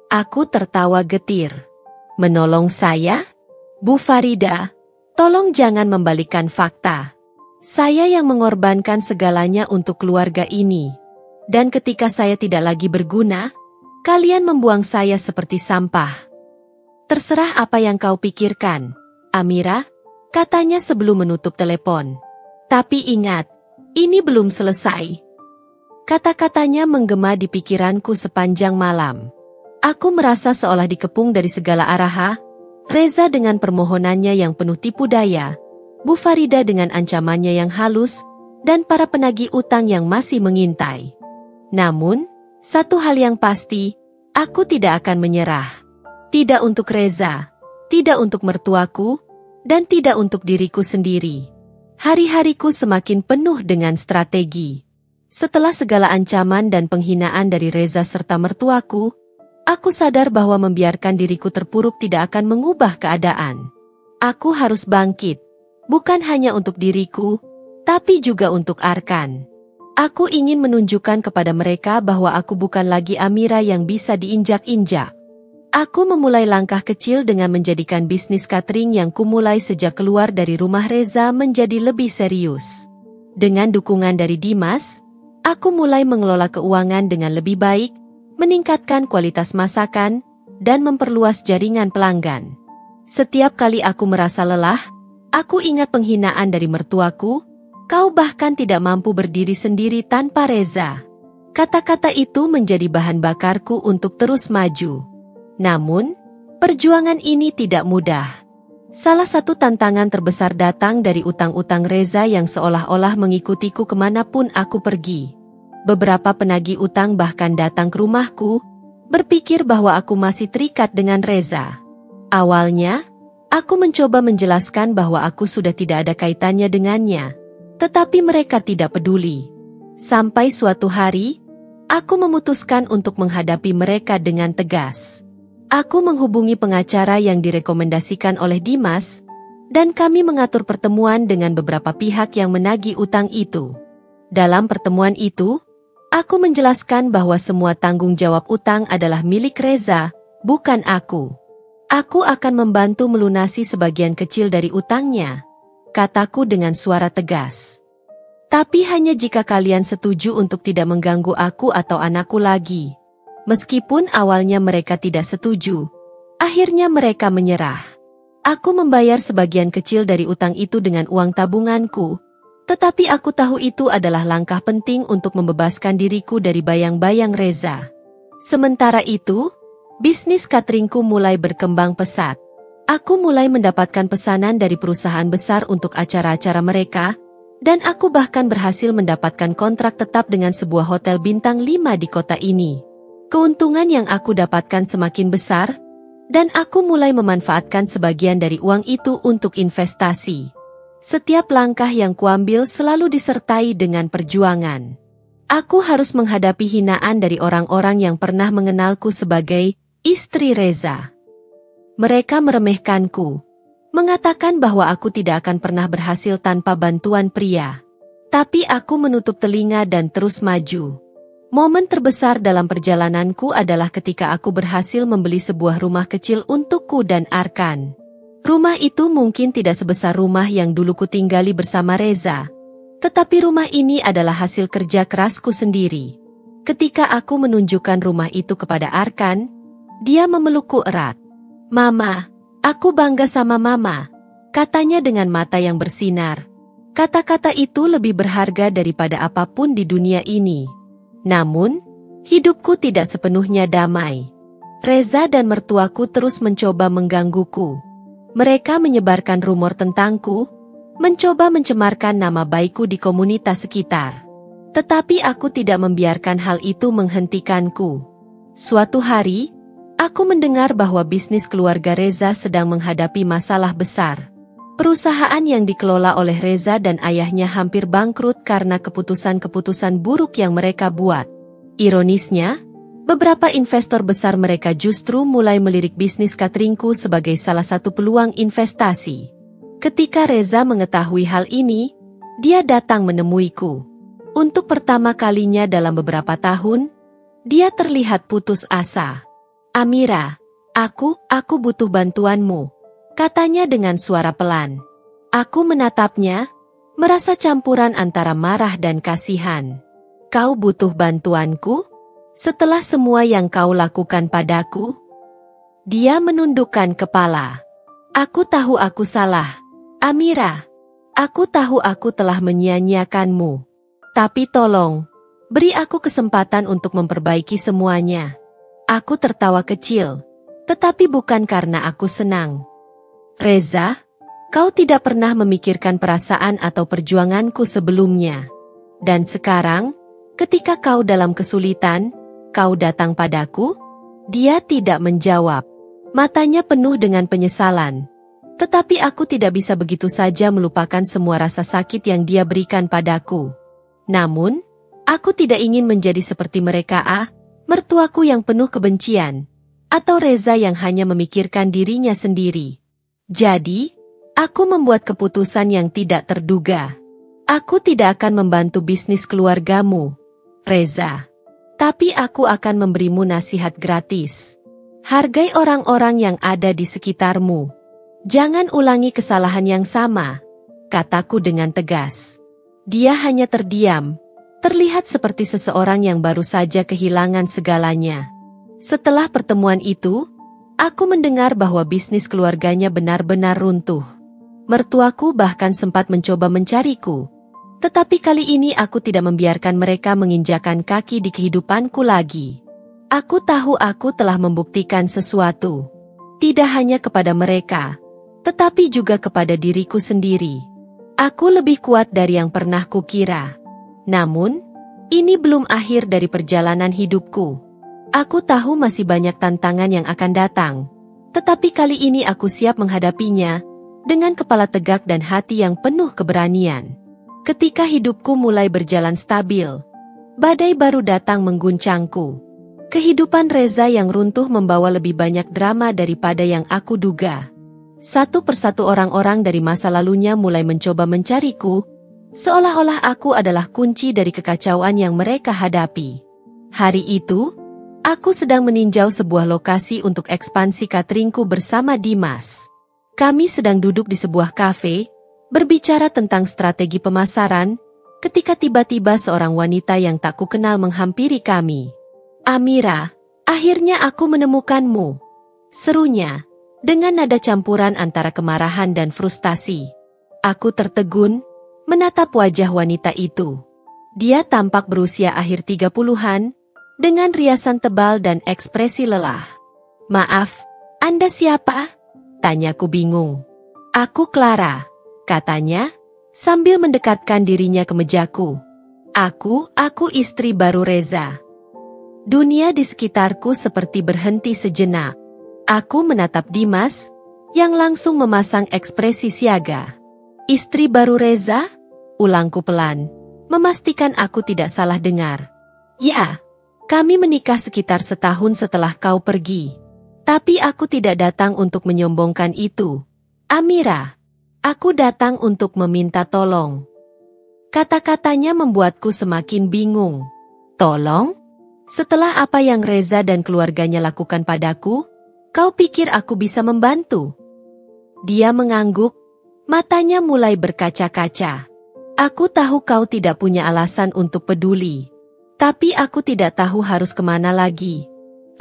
Aku tertawa getir. Menolong saya? Bu Farida, tolong jangan membalikkan fakta. Saya yang mengorbankan segalanya untuk keluarga ini. Dan ketika saya tidak lagi berguna, kalian membuang saya seperti sampah. Terserah apa yang kau pikirkan, Amira, katanya sebelum menutup telepon. Tapi ingat, ini belum selesai. Kata-katanya menggema di pikiranku sepanjang malam. Aku merasa seolah dikepung dari segala arah. Reza dengan permohonannya yang penuh tipu daya, Bu Farida dengan ancamannya yang halus, dan para penagih utang yang masih mengintai. Namun, satu hal yang pasti, aku tidak akan menyerah. Tidak untuk Reza, tidak untuk mertuaku, dan tidak untuk diriku sendiri. Hari-hariku semakin penuh dengan strategi. Setelah segala ancaman dan penghinaan dari Reza serta mertuaku, aku sadar bahwa membiarkan diriku terpuruk tidak akan mengubah keadaan. Aku harus bangkit, bukan hanya untuk diriku, tapi juga untuk Arkan. Aku ingin menunjukkan kepada mereka bahwa aku bukan lagi Amira yang bisa diinjak-injak. Aku memulai langkah kecil dengan menjadikan bisnis catering yang kumulai sejak keluar dari rumah Reza menjadi lebih serius. Dengan dukungan dari Dimas, aku mulai mengelola keuangan dengan lebih baik, meningkatkan kualitas masakan, dan memperluas jaringan pelanggan. Setiap kali aku merasa lelah, aku ingat penghinaan dari mertuaku, kau bahkan tidak mampu berdiri sendiri tanpa Reza. Kata-kata itu menjadi bahan bakarku untuk terus maju. Namun, perjuangan ini tidak mudah. Salah satu tantangan terbesar datang dari utang-utang Reza yang seolah-olah mengikutiku kemanapun aku pergi. Beberapa penagih utang bahkan datang ke rumahku, berpikir bahwa aku masih terikat dengan Reza. Awalnya, aku mencoba menjelaskan bahwa aku sudah tidak ada kaitannya dengannya, tetapi mereka tidak peduli. Sampai suatu hari, aku memutuskan untuk menghadapi mereka dengan tegas. Aku menghubungi pengacara yang direkomendasikan oleh Dimas, dan kami mengatur pertemuan dengan beberapa pihak yang menagih utang itu. Dalam pertemuan itu, aku menjelaskan bahwa semua tanggung jawab utang adalah milik Reza, bukan aku. Aku akan membantu melunasi sebagian kecil dari utangnya, kataku dengan suara tegas. Tapi hanya jika kalian setuju untuk tidak mengganggu aku atau anakku lagi. Meskipun awalnya mereka tidak setuju, akhirnya mereka menyerah. Aku membayar sebagian kecil dari utang itu dengan uang tabunganku, tetapi aku tahu itu adalah langkah penting untuk membebaskan diriku dari bayang-bayang Reza. Sementara itu, bisnis cateringku mulai berkembang pesat. Aku mulai mendapatkan pesanan dari perusahaan besar untuk acara-acara mereka, dan aku bahkan berhasil mendapatkan kontrak tetap dengan sebuah hotel bintang 5 di kota ini. Keuntungan yang aku dapatkan semakin besar, dan aku mulai memanfaatkan sebagian dari uang itu untuk investasi. Setiap langkah yang kuambil selalu disertai dengan perjuangan. Aku harus menghadapi hinaan dari orang-orang yang pernah mengenalku sebagai istri Reza. Mereka meremehkanku, mengatakan bahwa aku tidak akan pernah berhasil tanpa bantuan pria. Tapi aku menutup telinga dan terus maju. Momen terbesar dalam perjalananku adalah ketika aku berhasil membeli sebuah rumah kecil untukku dan Arkan. Rumah itu mungkin tidak sebesar rumah yang dulu kutinggali bersama Reza, tetapi rumah ini adalah hasil kerja kerasku sendiri. Ketika aku menunjukkan rumah itu kepada Arkan, dia memelukku erat. "Mama, aku bangga sama Mama," katanya dengan mata yang bersinar. Kata-kata itu lebih berharga daripada apapun di dunia ini. Namun, hidupku tidak sepenuhnya damai. Reza dan mertuaku terus mencoba menggangguku. Mereka menyebarkan rumor tentangku, mencoba mencemarkan nama baikku di komunitas sekitar. Tetapi aku tidak membiarkan hal itu menghentikanku. Suatu hari, aku mendengar bahwa bisnis keluarga Reza sedang menghadapi masalah besar. Perusahaan yang dikelola oleh Reza dan ayahnya hampir bangkrut karena keputusan-keputusan buruk yang mereka buat. Ironisnya, beberapa investor besar mereka justru mulai melirik bisnis cateringku sebagai salah satu peluang investasi. Ketika Reza mengetahui hal ini, dia datang menemuiku. Untuk pertama kalinya dalam beberapa tahun, dia terlihat putus asa. "Amira, aku butuh bantuanmu," katanya dengan suara pelan. Aku menatapnya, merasa campuran antara marah dan kasihan. "Kau butuh bantuanku? Setelah semua yang kau lakukan padaku?" Dia menundukkan kepala. "Aku tahu aku salah, Amira. Aku tahu aku telah menyia-nyiakanmu. Tapi tolong, beri aku kesempatan untuk memperbaiki semuanya." Aku tertawa kecil, tetapi bukan karena aku senang. "Reza, kau tidak pernah memikirkan perasaan atau perjuanganku sebelumnya. Dan sekarang, ketika kau dalam kesulitan, kau datang padaku?" Dia tidak menjawab. Matanya penuh dengan penyesalan. Tetapi aku tidak bisa begitu saja melupakan semua rasa sakit yang dia berikan padaku. Namun, aku tidak ingin menjadi seperti mereka, mertuaku yang penuh kebencian, atau Reza yang hanya memikirkan dirinya sendiri. Jadi, aku membuat keputusan yang tidak terduga. Aku tidak akan membantu bisnis keluargamu, Reza. Tapi aku akan memberimu nasihat gratis. Hargai orang-orang yang ada di sekitarmu. Jangan ulangi kesalahan yang sama, kataku dengan tegas. Dia hanya terdiam, terlihat seperti seseorang yang baru saja kehilangan segalanya. Setelah pertemuan itu, Aku mendengar bahwa bisnis keluarganya benar-benar runtuh. Mertuaku bahkan sempat mencoba mencariku. Tetapi kali ini aku tidak membiarkan mereka menginjakan kaki di kehidupanku lagi. Aku tahu aku telah membuktikan sesuatu. Tidak hanya kepada mereka, tetapi juga kepada diriku sendiri. Aku lebih kuat dari yang pernah kukira. Namun, ini belum akhir dari perjalanan hidupku. Aku tahu masih banyak tantangan yang akan datang. Tetapi kali ini aku siap menghadapinya dengan kepala tegak dan hati yang penuh keberanian. Ketika hidupku mulai berjalan stabil, badai baru datang mengguncangku. Kehidupan Reza yang runtuh membawa lebih banyak drama daripada yang aku duga. Satu persatu orang-orang dari masa lalunya mulai mencoba mencariku, seolah-olah aku adalah kunci dari kekacauan yang mereka hadapi. Hari itu, aku sedang meninjau sebuah lokasi untuk ekspansi cateringku bersama Dimas. Kami sedang duduk di sebuah kafe, berbicara tentang strategi pemasaran, ketika tiba-tiba seorang wanita yang tak kukenal menghampiri kami. "Amira, akhirnya aku menemukanmu," serunya, dengan nada campuran antara kemarahan dan frustasi. Aku tertegun, menatap wajah wanita itu. Dia tampak berusia akhir 30-an, dengan riasan tebal dan ekspresi lelah. "Maaf, Anda siapa?" tanyaku bingung. "Aku Clara," katanya, sambil mendekatkan dirinya ke mejaku. Aku istri baru Reza." Dunia di sekitarku seperti berhenti sejenak. Aku menatap Dimas, yang langsung memasang ekspresi siaga. "Istri baru Reza?" ulangku pelan, memastikan aku tidak salah dengar. "Ya, kami menikah sekitar setahun setelah kau pergi. Tapi aku tidak datang untuk menyombongkan itu, Amira. Aku datang untuk meminta tolong." Kata-katanya membuatku semakin bingung. "Tolong? Setelah apa yang Reza dan keluarganya lakukan padaku, kau pikir aku bisa membantu?" Dia mengangguk, matanya mulai berkaca-kaca. "Aku tahu kau tidak punya alasan untuk peduli. Tapi aku tidak tahu harus kemana lagi.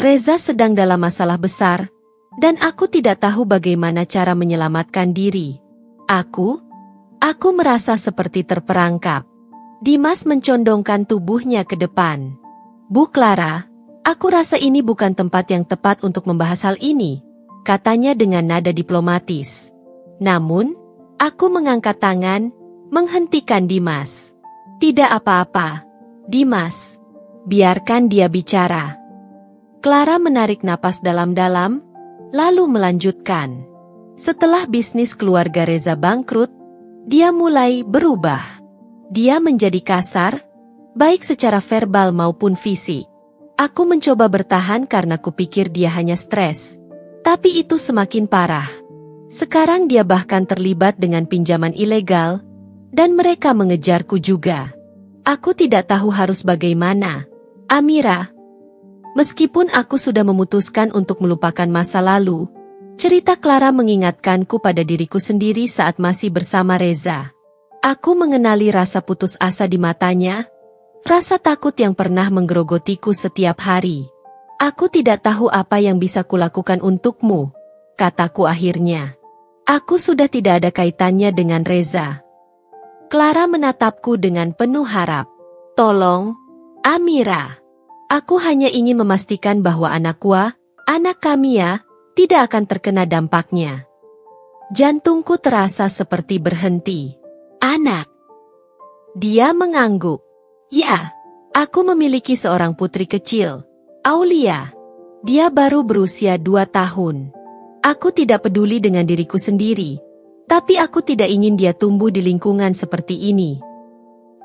Reza sedang dalam masalah besar, dan aku tidak tahu bagaimana cara menyelamatkan diri. Aku merasa seperti terperangkap." Dimas mencondongkan tubuhnya ke depan. "Bu Clara, aku rasa ini bukan tempat yang tepat untuk membahas hal ini," katanya dengan nada diplomatis. Namun, aku mengangkat tangan, menghentikan Dimas. "Tidak apa-apa, Dimas. Biarkan dia bicara." Clara menarik napas dalam-dalam, lalu melanjutkan. "Setelah bisnis keluarga Reza bangkrut, dia mulai berubah. Dia menjadi kasar, baik secara verbal maupun fisik. Aku mencoba bertahan karena kupikir dia hanya stres. Tapi itu semakin parah. Sekarang dia bahkan terlibat dengan pinjaman ilegal, dan mereka mengejarku juga. Aku tidak tahu harus bagaimana, Amira." Meskipun aku sudah memutuskan untuk melupakan masa lalu, cerita Clara mengingatkanku pada diriku sendiri saat masih bersama Reza. Aku mengenali rasa putus asa di matanya, rasa takut yang pernah menggerogotiku setiap hari. "Aku tidak tahu apa yang bisa kulakukan untukmu," kataku akhirnya. "Aku sudah tidak ada kaitannya dengan Reza." Clara menatapku dengan penuh harap. "Tolong, Amira. Aku hanya ingin memastikan bahwa anak kami ya, tidak akan terkena dampaknya." Jantungku terasa seperti berhenti. "Anak?" Dia mengangguk. "Ya, aku memiliki seorang putri kecil, Aulia. Dia baru berusia 2 tahun. Aku tidak peduli dengan diriku sendiri, tapi aku tidak ingin dia tumbuh di lingkungan seperti ini."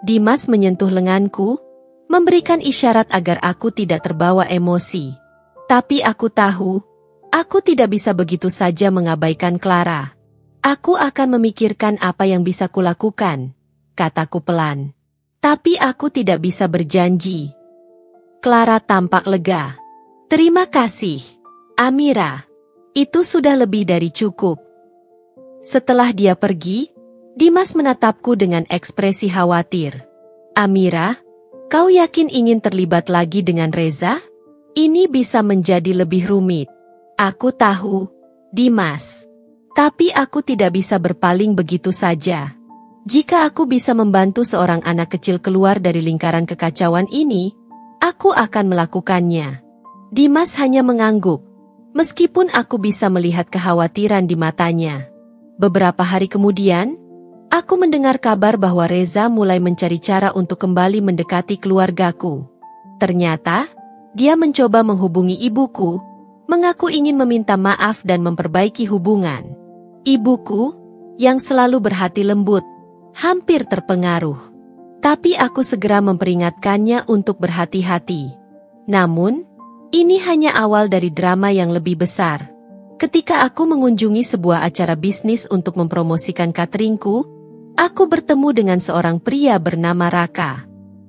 Dimas menyentuh lenganku, memberikan isyarat agar aku tidak terbawa emosi. Tapi aku tahu, aku tidak bisa begitu saja mengabaikan Clara. "Aku akan memikirkan apa yang bisa kulakukan," kataku pelan. "Tapi aku tidak bisa berjanji." Clara tampak lega. "Terima kasih, Amira. Itu sudah lebih dari cukup." Setelah dia pergi, Dimas menatapku dengan ekspresi khawatir. "Amira, kau yakin ingin terlibat lagi dengan Reza? Ini bisa menjadi lebih rumit." Aku tahu, Dimas. Tapi aku tidak bisa berpaling begitu saja. Jika aku bisa membantu seorang anak kecil keluar dari lingkaran kekacauan ini, aku akan melakukannya. Dimas hanya mengangguk, meskipun aku bisa melihat kekhawatiran di matanya. Beberapa hari kemudian, aku mendengar kabar bahwa Reza mulai mencari cara untuk kembali mendekati keluargaku. Ternyata, dia mencoba menghubungi ibuku, mengaku ingin meminta maaf dan memperbaiki hubungan. Ibuku, yang selalu berhati lembut, hampir terpengaruh. Tapi aku segera memperingatkannya untuk berhati-hati. Namun, ini hanya awal dari drama yang lebih besar. Ketika aku mengunjungi sebuah acara bisnis untuk mempromosikan cateringku, aku bertemu dengan seorang pria bernama Raka.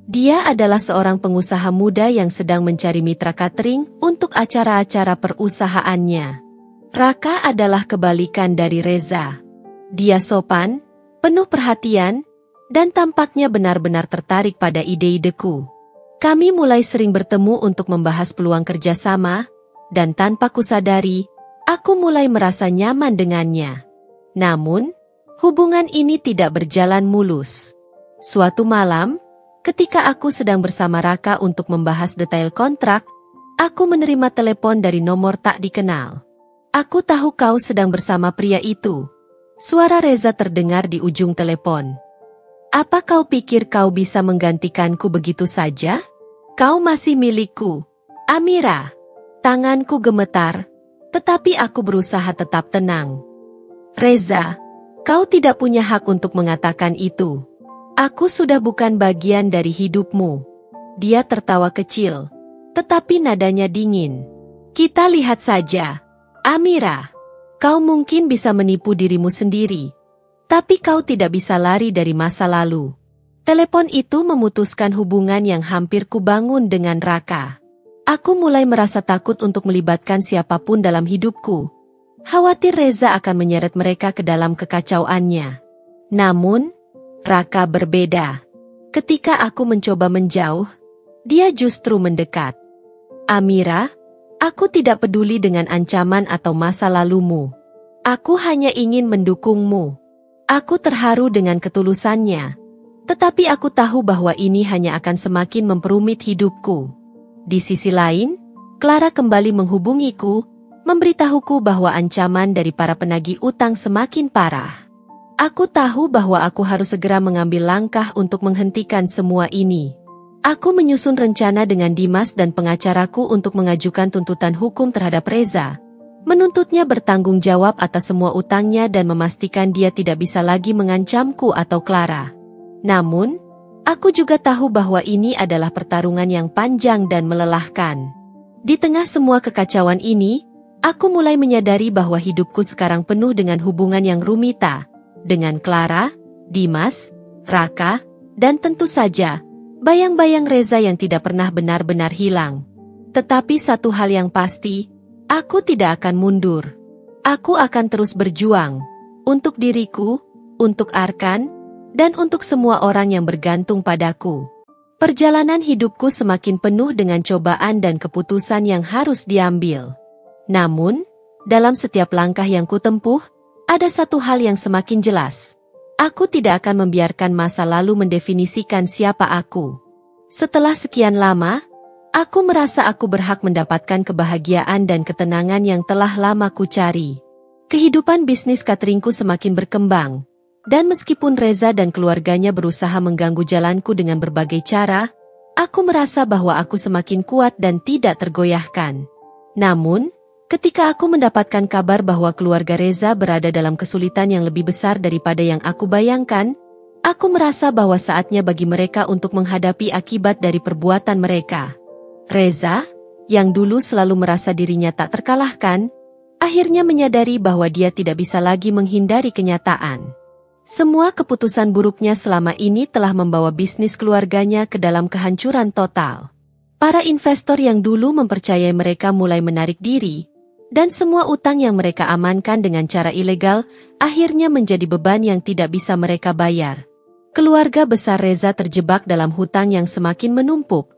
Dia adalah seorang pengusaha muda yang sedang mencari mitra catering untuk acara-acara perusahaannya. Raka adalah kebalikan dari Reza. Dia sopan, penuh perhatian, dan tampaknya benar-benar tertarik pada ide-ideku. Kami mulai sering bertemu untuk membahas peluang kerjasama, dan tanpa kusadari, aku mulai merasa nyaman dengannya. Namun, hubungan ini tidak berjalan mulus. Suatu malam, ketika aku sedang bersama Raka untuk membahas detail kontrak, aku menerima telepon dari nomor tak dikenal. Aku tahu kau sedang bersama pria itu. Suara Reza terdengar di ujung telepon. Apa kau pikir kau bisa menggantikanku begitu saja? Kau masih milikku, Amira. Tanganku gemetar, tetapi aku berusaha tetap tenang. Reza, kau tidak punya hak untuk mengatakan itu. Aku sudah bukan bagian dari hidupmu. Dia tertawa kecil, tetapi nadanya dingin. Kita lihat saja. Amira, kau mungkin bisa menipu dirimu sendiri, tapi kau tidak bisa lari dari masa lalu. Telepon itu memutuskan hubungan yang hampir kubangun dengan Raka. Aku mulai merasa takut untuk melibatkan siapapun dalam hidupku. Khawatir Reza akan menyeret mereka ke dalam kekacauannya. Namun, Raka berbeda. Ketika aku mencoba menjauh, dia justru mendekat. Amira, aku tidak peduli dengan ancaman atau masa lalumu. Aku hanya ingin mendukungmu. Aku terharu dengan ketulusannya. Tetapi aku tahu bahwa ini hanya akan semakin memperumit hidupku. Di sisi lain, Clara kembali menghubungiku, memberitahuku bahwa ancaman dari para penagih utang semakin parah. Aku tahu bahwa aku harus segera mengambil langkah untuk menghentikan semua ini. Aku menyusun rencana dengan Dimas dan pengacaraku untuk mengajukan tuntutan hukum terhadap Reza, menuntutnya bertanggung jawab atas semua utangnya dan memastikan dia tidak bisa lagi mengancamku atau Clara. Namun, aku juga tahu bahwa ini adalah pertarungan yang panjang dan melelahkan. Di tengah semua kekacauan ini, aku mulai menyadari bahwa hidupku sekarang penuh dengan hubungan yang rumita, dengan Clara, Dimas, Raka, dan tentu saja, bayang-bayang Reza yang tidak pernah benar-benar hilang. Tetapi satu hal yang pasti, aku tidak akan mundur. Aku akan terus berjuang. Untuk diriku, untuk Arkan, dan untuk semua orang yang bergantung padaku. Perjalanan hidupku semakin penuh dengan cobaan dan keputusan yang harus diambil. Namun, dalam setiap langkah yang kutempuh, ada satu hal yang semakin jelas. Aku tidak akan membiarkan masa lalu mendefinisikan siapa aku. Setelah sekian lama, aku merasa aku berhak mendapatkan kebahagiaan dan ketenangan yang telah lama ku cari. Kehidupan bisnis cateringku semakin berkembang, dan meskipun Reza dan keluarganya berusaha mengganggu jalanku dengan berbagai cara, aku merasa bahwa aku semakin kuat dan tidak tergoyahkan. Namun, ketika aku mendapatkan kabar bahwa keluarga Reza berada dalam kesulitan yang lebih besar daripada yang aku bayangkan, aku merasa bahwa saatnya bagi mereka untuk menghadapi akibat dari perbuatan mereka. Reza, yang dulu selalu merasa dirinya tak terkalahkan, akhirnya menyadari bahwa dia tidak bisa lagi menghindari kenyataan. Semua keputusan buruknya selama ini telah membawa bisnis keluarganya ke dalam kehancuran total. Para investor yang dulu mempercayai mereka mulai menarik diri, dan semua utang yang mereka amankan dengan cara ilegal akhirnya menjadi beban yang tidak bisa mereka bayar. Keluarga besar Reza terjebak dalam hutang yang semakin menumpuk,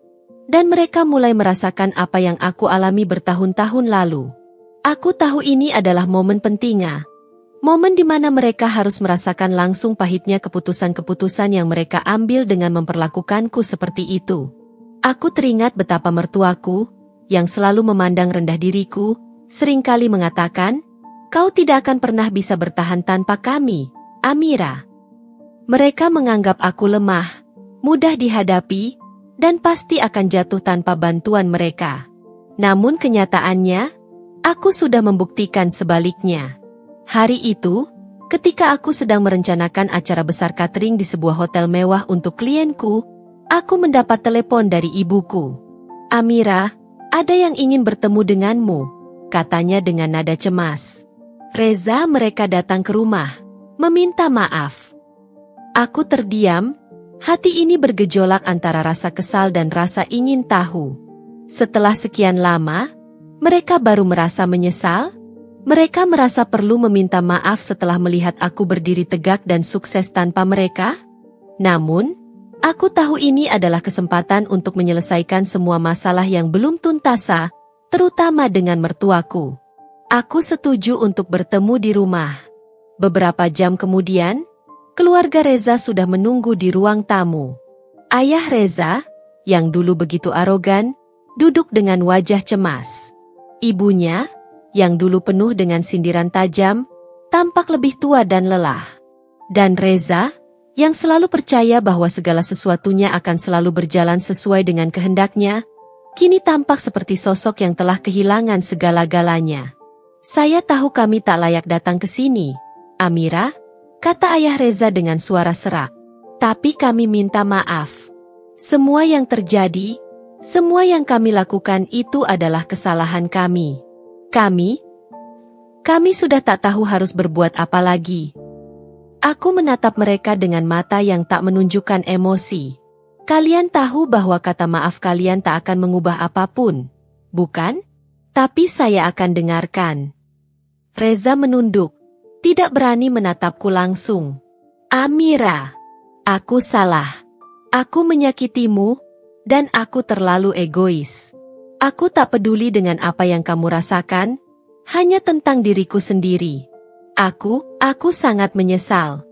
dan mereka mulai merasakan apa yang aku alami bertahun-tahun lalu. Aku tahu ini adalah momen pentingnya. Momen di mana mereka harus merasakan langsung pahitnya keputusan-keputusan yang mereka ambil dengan memperlakukanku seperti itu. Aku teringat betapa mertuaku, yang selalu memandang rendah diriku, seringkali mengatakan, "Kau tidak akan pernah bisa bertahan tanpa kami, Amira." Mereka menganggap aku lemah, mudah dihadapi, dan pasti akan jatuh tanpa bantuan mereka. Namun kenyataannya, aku sudah membuktikan sebaliknya. Hari itu, ketika aku sedang merencanakan acara besar catering di sebuah hotel mewah untuk klienku, aku mendapat telepon dari ibuku. "Amira, ada yang ingin bertemu denganmu," katanya dengan nada cemas. "Reza, mereka datang ke rumah, meminta maaf." Aku terdiam, hati ini bergejolak antara rasa kesal dan rasa ingin tahu. Setelah sekian lama, mereka baru merasa menyesal? Mereka merasa perlu meminta maaf setelah melihat aku berdiri tegak dan sukses tanpa mereka? Namun, aku tahu ini adalah kesempatan untuk menyelesaikan semua masalah yang belum tuntas, terutama dengan mertuaku. Aku setuju untuk bertemu di rumah. Beberapa jam kemudian, keluarga Reza sudah menunggu di ruang tamu. Ayah Reza, yang dulu begitu arogan, duduk dengan wajah cemas. Ibunya, yang dulu penuh dengan sindiran tajam, tampak lebih tua dan lelah. Dan Reza, yang selalu percaya bahwa segala sesuatunya akan selalu berjalan sesuai dengan kehendaknya, kini tampak seperti sosok yang telah kehilangan segala-galanya. "Saya tahu kami tak layak datang ke sini, Amira," kata ayah Reza dengan suara serak. "Tapi kami minta maaf. Semua yang terjadi, semua yang kami lakukan itu adalah kesalahan kami. Kami sudah tak tahu harus berbuat apa lagi." Aku menatap mereka dengan mata yang tak menunjukkan emosi. "Kalian tahu bahwa kata maaf kalian tak akan mengubah apapun, bukan? Tapi saya akan dengarkan." Reza menunduk, tidak berani menatapku langsung. "Amira, aku salah. Aku menyakitimu, dan aku terlalu egois. Aku tak peduli dengan apa yang kamu rasakan, hanya tentang diriku sendiri. Aku sangat menyesal."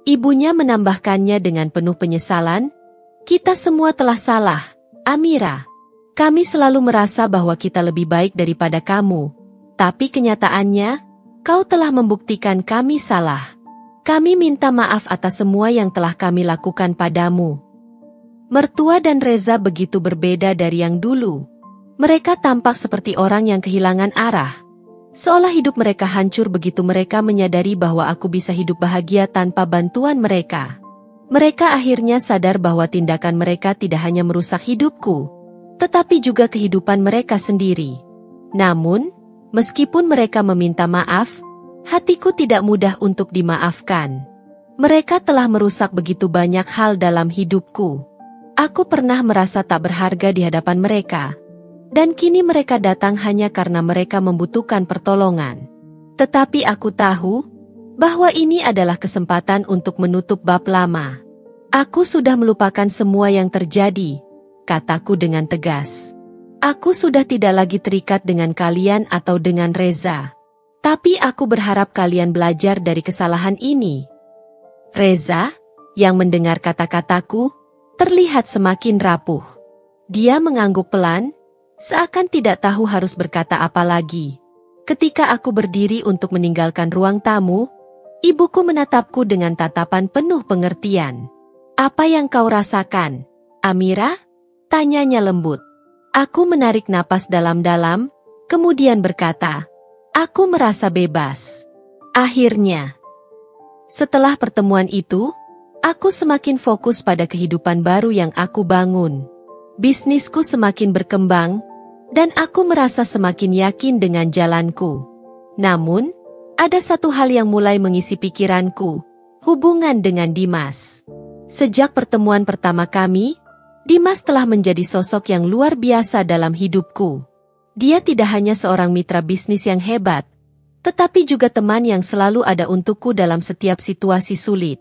Ibunya menambahkannya dengan penuh penyesalan, "Kita semua telah salah, Amira. Kami selalu merasa bahwa kita lebih baik daripada kamu, tapi kenyataannya, kau telah membuktikan kami salah. Kami minta maaf atas semua yang telah kami lakukan padamu." Mertua dan Reza begitu berbeda dari yang dulu. Mereka tampak seperti orang yang kehilangan arah. Seolah hidup mereka hancur begitu mereka menyadari bahwa aku bisa hidup bahagia tanpa bantuan mereka. Mereka akhirnya sadar bahwa tindakan mereka tidak hanya merusak hidupku, tetapi juga kehidupan mereka sendiri. Namun, meskipun mereka meminta maaf, hatiku tidak mudah untuk dimaafkan. Mereka telah merusak begitu banyak hal dalam hidupku. Aku pernah merasa tak berharga di hadapan mereka. Dan kini mereka datang hanya karena mereka membutuhkan pertolongan. Tetapi aku tahu bahwa ini adalah kesempatan untuk menutup bab lama. "Aku sudah melupakan semua yang terjadi," kataku dengan tegas. "Aku sudah tidak lagi terikat dengan kalian atau dengan Reza. Tapi aku berharap kalian belajar dari kesalahan ini." Reza, yang mendengar kata-kataku, terlihat semakin rapuh. Dia mengangguk pelan, seakan tidak tahu harus berkata apa lagi. Ketika aku berdiri untuk meninggalkan ruang tamu, ibuku menatapku dengan tatapan penuh pengertian. "Apa yang kau rasakan, Amira?" tanyanya lembut. Aku menarik napas dalam-dalam, kemudian berkata, "Aku merasa bebas. Akhirnya." Setelah pertemuan itu, aku semakin fokus pada kehidupan baru yang aku bangun. Bisnisku semakin berkembang, dan aku merasa semakin yakin dengan jalanku. Namun, ada satu hal yang mulai mengisi pikiranku, hubungan dengan Dimas. Sejak pertemuan pertama kami, Dimas telah menjadi sosok yang luar biasa dalam hidupku. Dia tidak hanya seorang mitra bisnis yang hebat, tetapi juga teman yang selalu ada untukku dalam setiap situasi sulit.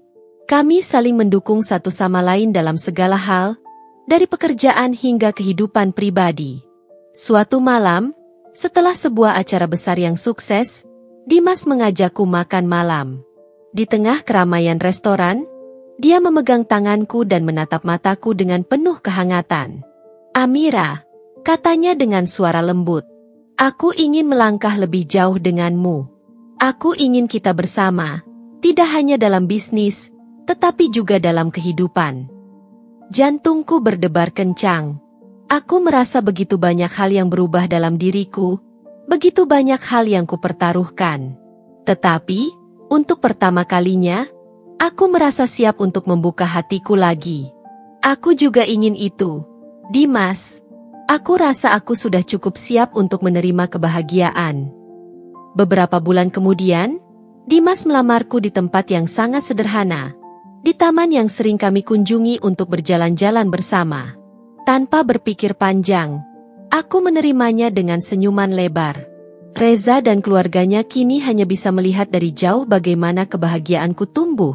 Kami saling mendukung satu sama lain dalam segala hal, dari pekerjaan hingga kehidupan pribadi. Suatu malam, Setelah sebuah acara besar yang sukses, Dimas mengajakku makan malam. Di tengah keramaian restoran, dia memegang tanganku dan menatap mataku dengan penuh kehangatan. "Amira," katanya dengan suara lembut, "aku ingin melangkah lebih jauh denganmu. Aku ingin kita bersama, tidak hanya dalam bisnis, tetapi juga dalam kehidupan." Jantungku berdebar kencang. Aku merasa begitu banyak hal yang berubah dalam diriku, begitu banyak hal yang kupertaruhkan. Tetapi, untuk pertama kalinya, aku merasa siap untuk membuka hatiku lagi. Aku juga ingin itu, Dimas. Aku rasa aku sudah cukup siap untuk menerima kebahagiaan. Beberapa bulan kemudian, Dimas melamarku di tempat yang sangat sederhana, di taman yang sering kami kunjungi untuk berjalan-jalan bersama. Tanpa berpikir panjang, aku menerimanya dengan senyuman lebar. Reza dan keluarganya kini hanya bisa melihat dari jauh bagaimana kebahagiaanku tumbuh.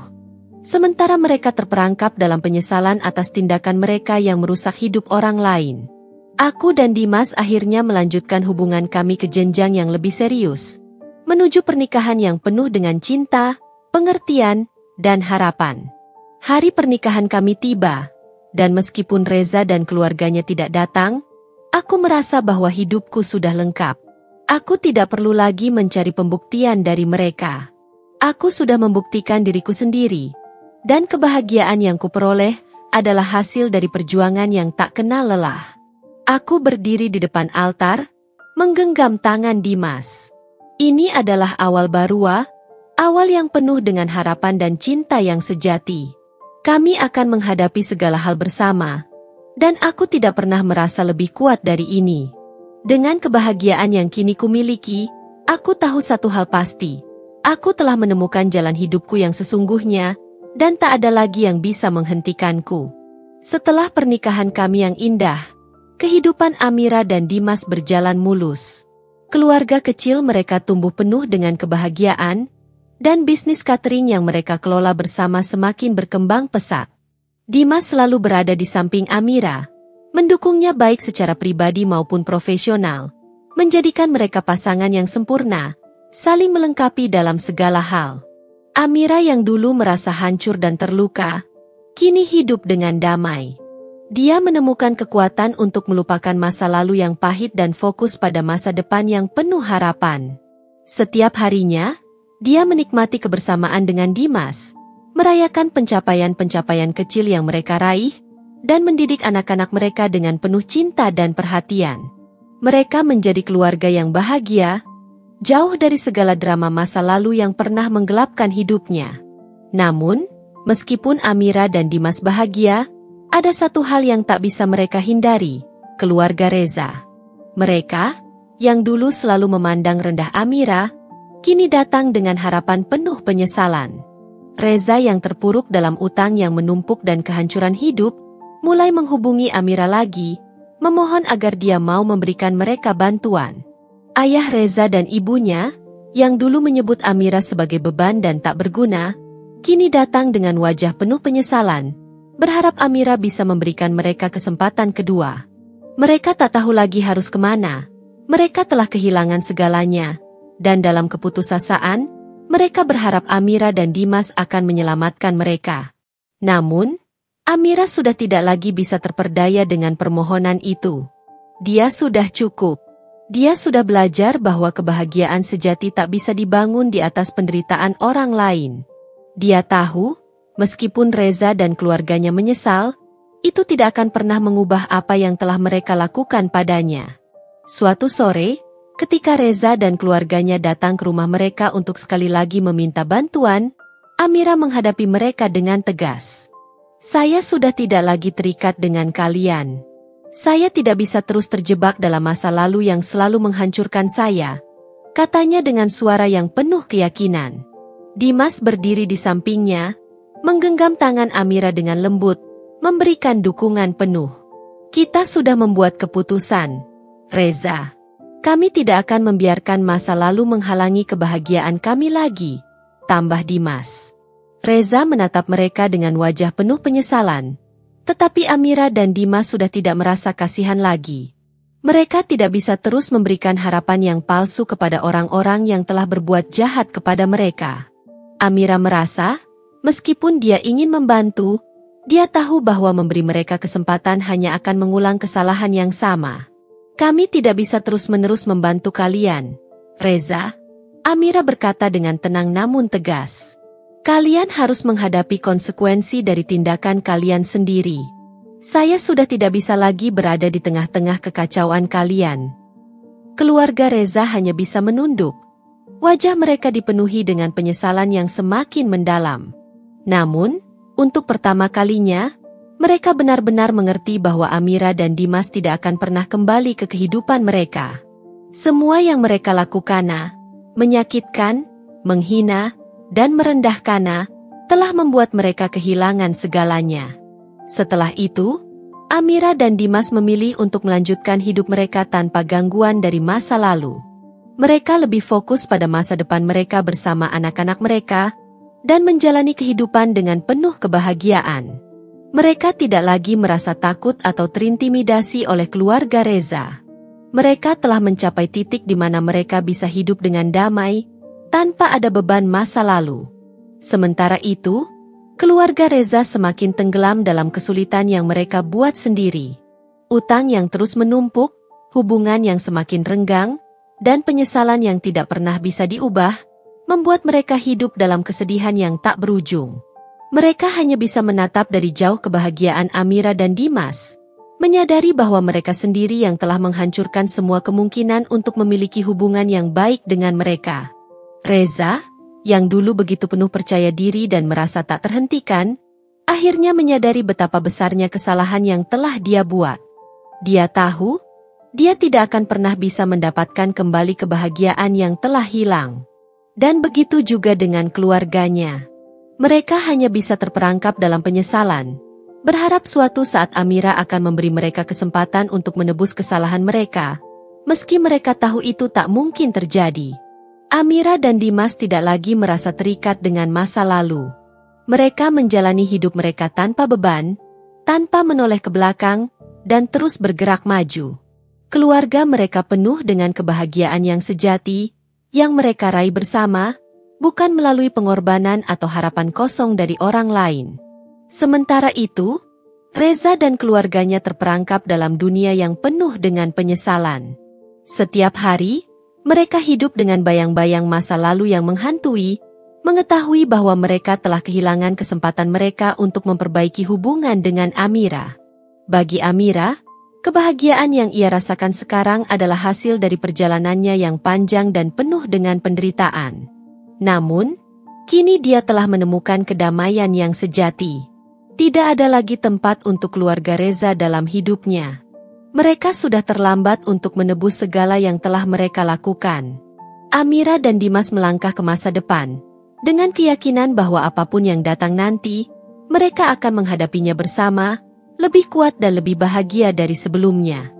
Sementara mereka terperangkap dalam penyesalan atas tindakan mereka yang merusak hidup orang lain. Aku dan Dimas akhirnya melanjutkan hubungan kami ke jenjang yang lebih serius, menuju pernikahan yang penuh dengan cinta, pengertian, dan harapan. Hari pernikahan kami tiba, dan meskipun Reza dan keluarganya tidak datang, aku merasa bahwa hidupku sudah lengkap. Aku tidak perlu lagi mencari pembuktian dari mereka. Aku sudah membuktikan diriku sendiri, dan kebahagiaan yang kuperoleh adalah hasil dari perjuangan yang tak kenal lelah. Aku berdiri di depan altar, menggenggam tangan Dimas. Ini adalah awal baru, awal yang penuh dengan harapan dan cinta yang sejati. Kami akan menghadapi segala hal bersama, dan aku tidak pernah merasa lebih kuat dari ini. Dengan kebahagiaan yang kini kumiliki, aku tahu satu hal pasti. Aku telah menemukan jalan hidupku yang sesungguhnya, dan tak ada lagi yang bisa menghentikanku. Setelah pernikahan kami yang indah, kehidupan Amira dan Dimas berjalan mulus. Keluarga kecil mereka tumbuh penuh dengan kebahagiaan, dan bisnis catering yang mereka kelola bersama semakin berkembang pesat. Dimas selalu berada di samping Amira, mendukungnya baik secara pribadi maupun profesional, menjadikan mereka pasangan yang sempurna, saling melengkapi dalam segala hal. Amira yang dulu merasa hancur dan terluka, kini hidup dengan damai. Dia menemukan kekuatan untuk melupakan masa lalu yang pahit dan fokus pada masa depan yang penuh harapan. Setiap harinya, dia menikmati kebersamaan dengan Dimas, merayakan pencapaian-pencapaian kecil yang mereka raih, dan mendidik anak-anak mereka dengan penuh cinta dan perhatian. Mereka menjadi keluarga yang bahagia, jauh dari segala drama masa lalu yang pernah menggelapkan hidupnya. Namun, meskipun Amira dan Dimas bahagia, ada satu hal yang tak bisa mereka hindari, keluarga Reza. Mereka, yang dulu selalu memandang rendah Amira, kini datang dengan harapan penuh penyesalan. Reza yang terpuruk dalam utang yang menumpuk dan kehancuran hidup, mulai menghubungi Amira lagi, memohon agar dia mau memberikan mereka bantuan. Ayah Reza dan ibunya, yang dulu menyebut Amira sebagai beban dan tak berguna, kini datang dengan wajah penuh penyesalan, berharap Amira bisa memberikan mereka kesempatan kedua. Mereka tak tahu lagi harus kemana, mereka telah kehilangan segalanya, dan dalam keputusasaan, mereka berharap Amira dan Dimas akan menyelamatkan mereka. Namun, Amira sudah tidak lagi bisa terperdaya dengan permohonan itu. Dia sudah cukup. Dia sudah belajar bahwa kebahagiaan sejati tak bisa dibangun di atas penderitaan orang lain. Dia tahu, meskipun Reza dan keluarganya menyesal, itu tidak akan pernah mengubah apa yang telah mereka lakukan padanya. Suatu sore, ketika Reza dan keluarganya datang ke rumah mereka untuk sekali lagi meminta bantuan, Amira menghadapi mereka dengan tegas. "Saya sudah tidak lagi terikat dengan kalian. Saya tidak bisa terus terjebak dalam masa lalu yang selalu menghancurkan saya," katanya dengan suara yang penuh keyakinan. Dimas berdiri di sampingnya, menggenggam tangan Amira dengan lembut, memberikan dukungan penuh. "Kita sudah membuat keputusan, Reza. Kami tidak akan membiarkan masa lalu menghalangi kebahagiaan kami lagi," tambah Dimas. Reza menatap mereka dengan wajah penuh penyesalan. Tetapi Amira dan Dimas sudah tidak merasa kasihan lagi. Mereka tidak bisa terus memberikan harapan yang palsu kepada orang-orang yang telah berbuat jahat kepada mereka. Amira merasa, meskipun dia ingin membantu, dia tahu bahwa memberi mereka kesempatan hanya akan mengulang kesalahan yang sama. Kami tidak bisa terus-menerus membantu kalian, Reza. Amira berkata dengan tenang namun tegas. Kalian harus menghadapi konsekuensi dari tindakan kalian sendiri. Saya sudah tidak bisa lagi berada di tengah-tengah kekacauan kalian. Keluarga Reza hanya bisa menunduk. Wajah mereka dipenuhi dengan penyesalan yang semakin mendalam. Namun, untuk pertama kalinya, mereka benar-benar mengerti bahwa Amira dan Dimas tidak akan pernah kembali ke kehidupan mereka. Semua yang mereka lakukan, menyakitkan, menghina, dan merendahkan, telah membuat mereka kehilangan segalanya. Setelah itu, Amira dan Dimas memilih untuk melanjutkan hidup mereka tanpa gangguan dari masa lalu. Mereka lebih fokus pada masa depan mereka bersama anak-anak mereka, dan menjalani kehidupan dengan penuh kebahagiaan. Mereka tidak lagi merasa takut atau terintimidasi oleh keluarga Reza. Mereka telah mencapai titik di mana mereka bisa hidup dengan damai, tanpa ada beban masa lalu. Sementara itu, keluarga Reza semakin tenggelam dalam kesulitan yang mereka buat sendiri. Utang yang terus menumpuk, hubungan yang semakin renggang, dan penyesalan yang tidak pernah bisa diubah, membuat mereka hidup dalam kesedihan yang tak berujung. Mereka hanya bisa menatap dari jauh kebahagiaan Amira dan Dimas, menyadari bahwa mereka sendiri yang telah menghancurkan semua kemungkinan untuk memiliki hubungan yang baik dengan mereka. Reza, yang dulu begitu penuh percaya diri dan merasa tak terhentikan, akhirnya menyadari betapa besarnya kesalahan yang telah dia buat. Dia tahu, dia tidak akan pernah bisa mendapatkan kembali kebahagiaan yang telah hilang. Dan begitu juga dengan keluarganya. Mereka hanya bisa terperangkap dalam penyesalan, berharap suatu saat Amira akan memberi mereka kesempatan untuk menebus kesalahan mereka, meski mereka tahu itu tak mungkin terjadi. Amira dan Dimas tidak lagi merasa terikat dengan masa lalu. Mereka menjalani hidup mereka tanpa beban, tanpa menoleh ke belakang, dan terus bergerak maju. Keluarga mereka penuh dengan kebahagiaan yang sejati, yang mereka raih bersama, bukan melalui pengorbanan atau harapan kosong dari orang lain. Sementara itu, Reza dan keluarganya terperangkap dalam dunia yang penuh dengan penyesalan. Setiap hari, mereka hidup dengan bayang-bayang masa lalu yang menghantui, mengetahui bahwa mereka telah kehilangan kesempatan mereka untuk memperbaiki hubungan dengan Amira. Bagi Amira, kebahagiaan yang ia rasakan sekarang adalah hasil dari perjalanannya yang panjang dan penuh dengan penderitaan. Namun, kini dia telah menemukan kedamaian yang sejati. Tidak ada lagi tempat untuk keluarga Reza dalam hidupnya. Mereka sudah terlambat untuk menebus segala yang telah mereka lakukan. Amira dan Dimas melangkah ke masa depan, dengan keyakinan bahwa apapun yang datang nanti, mereka akan menghadapinya bersama, lebih kuat dan lebih bahagia dari sebelumnya.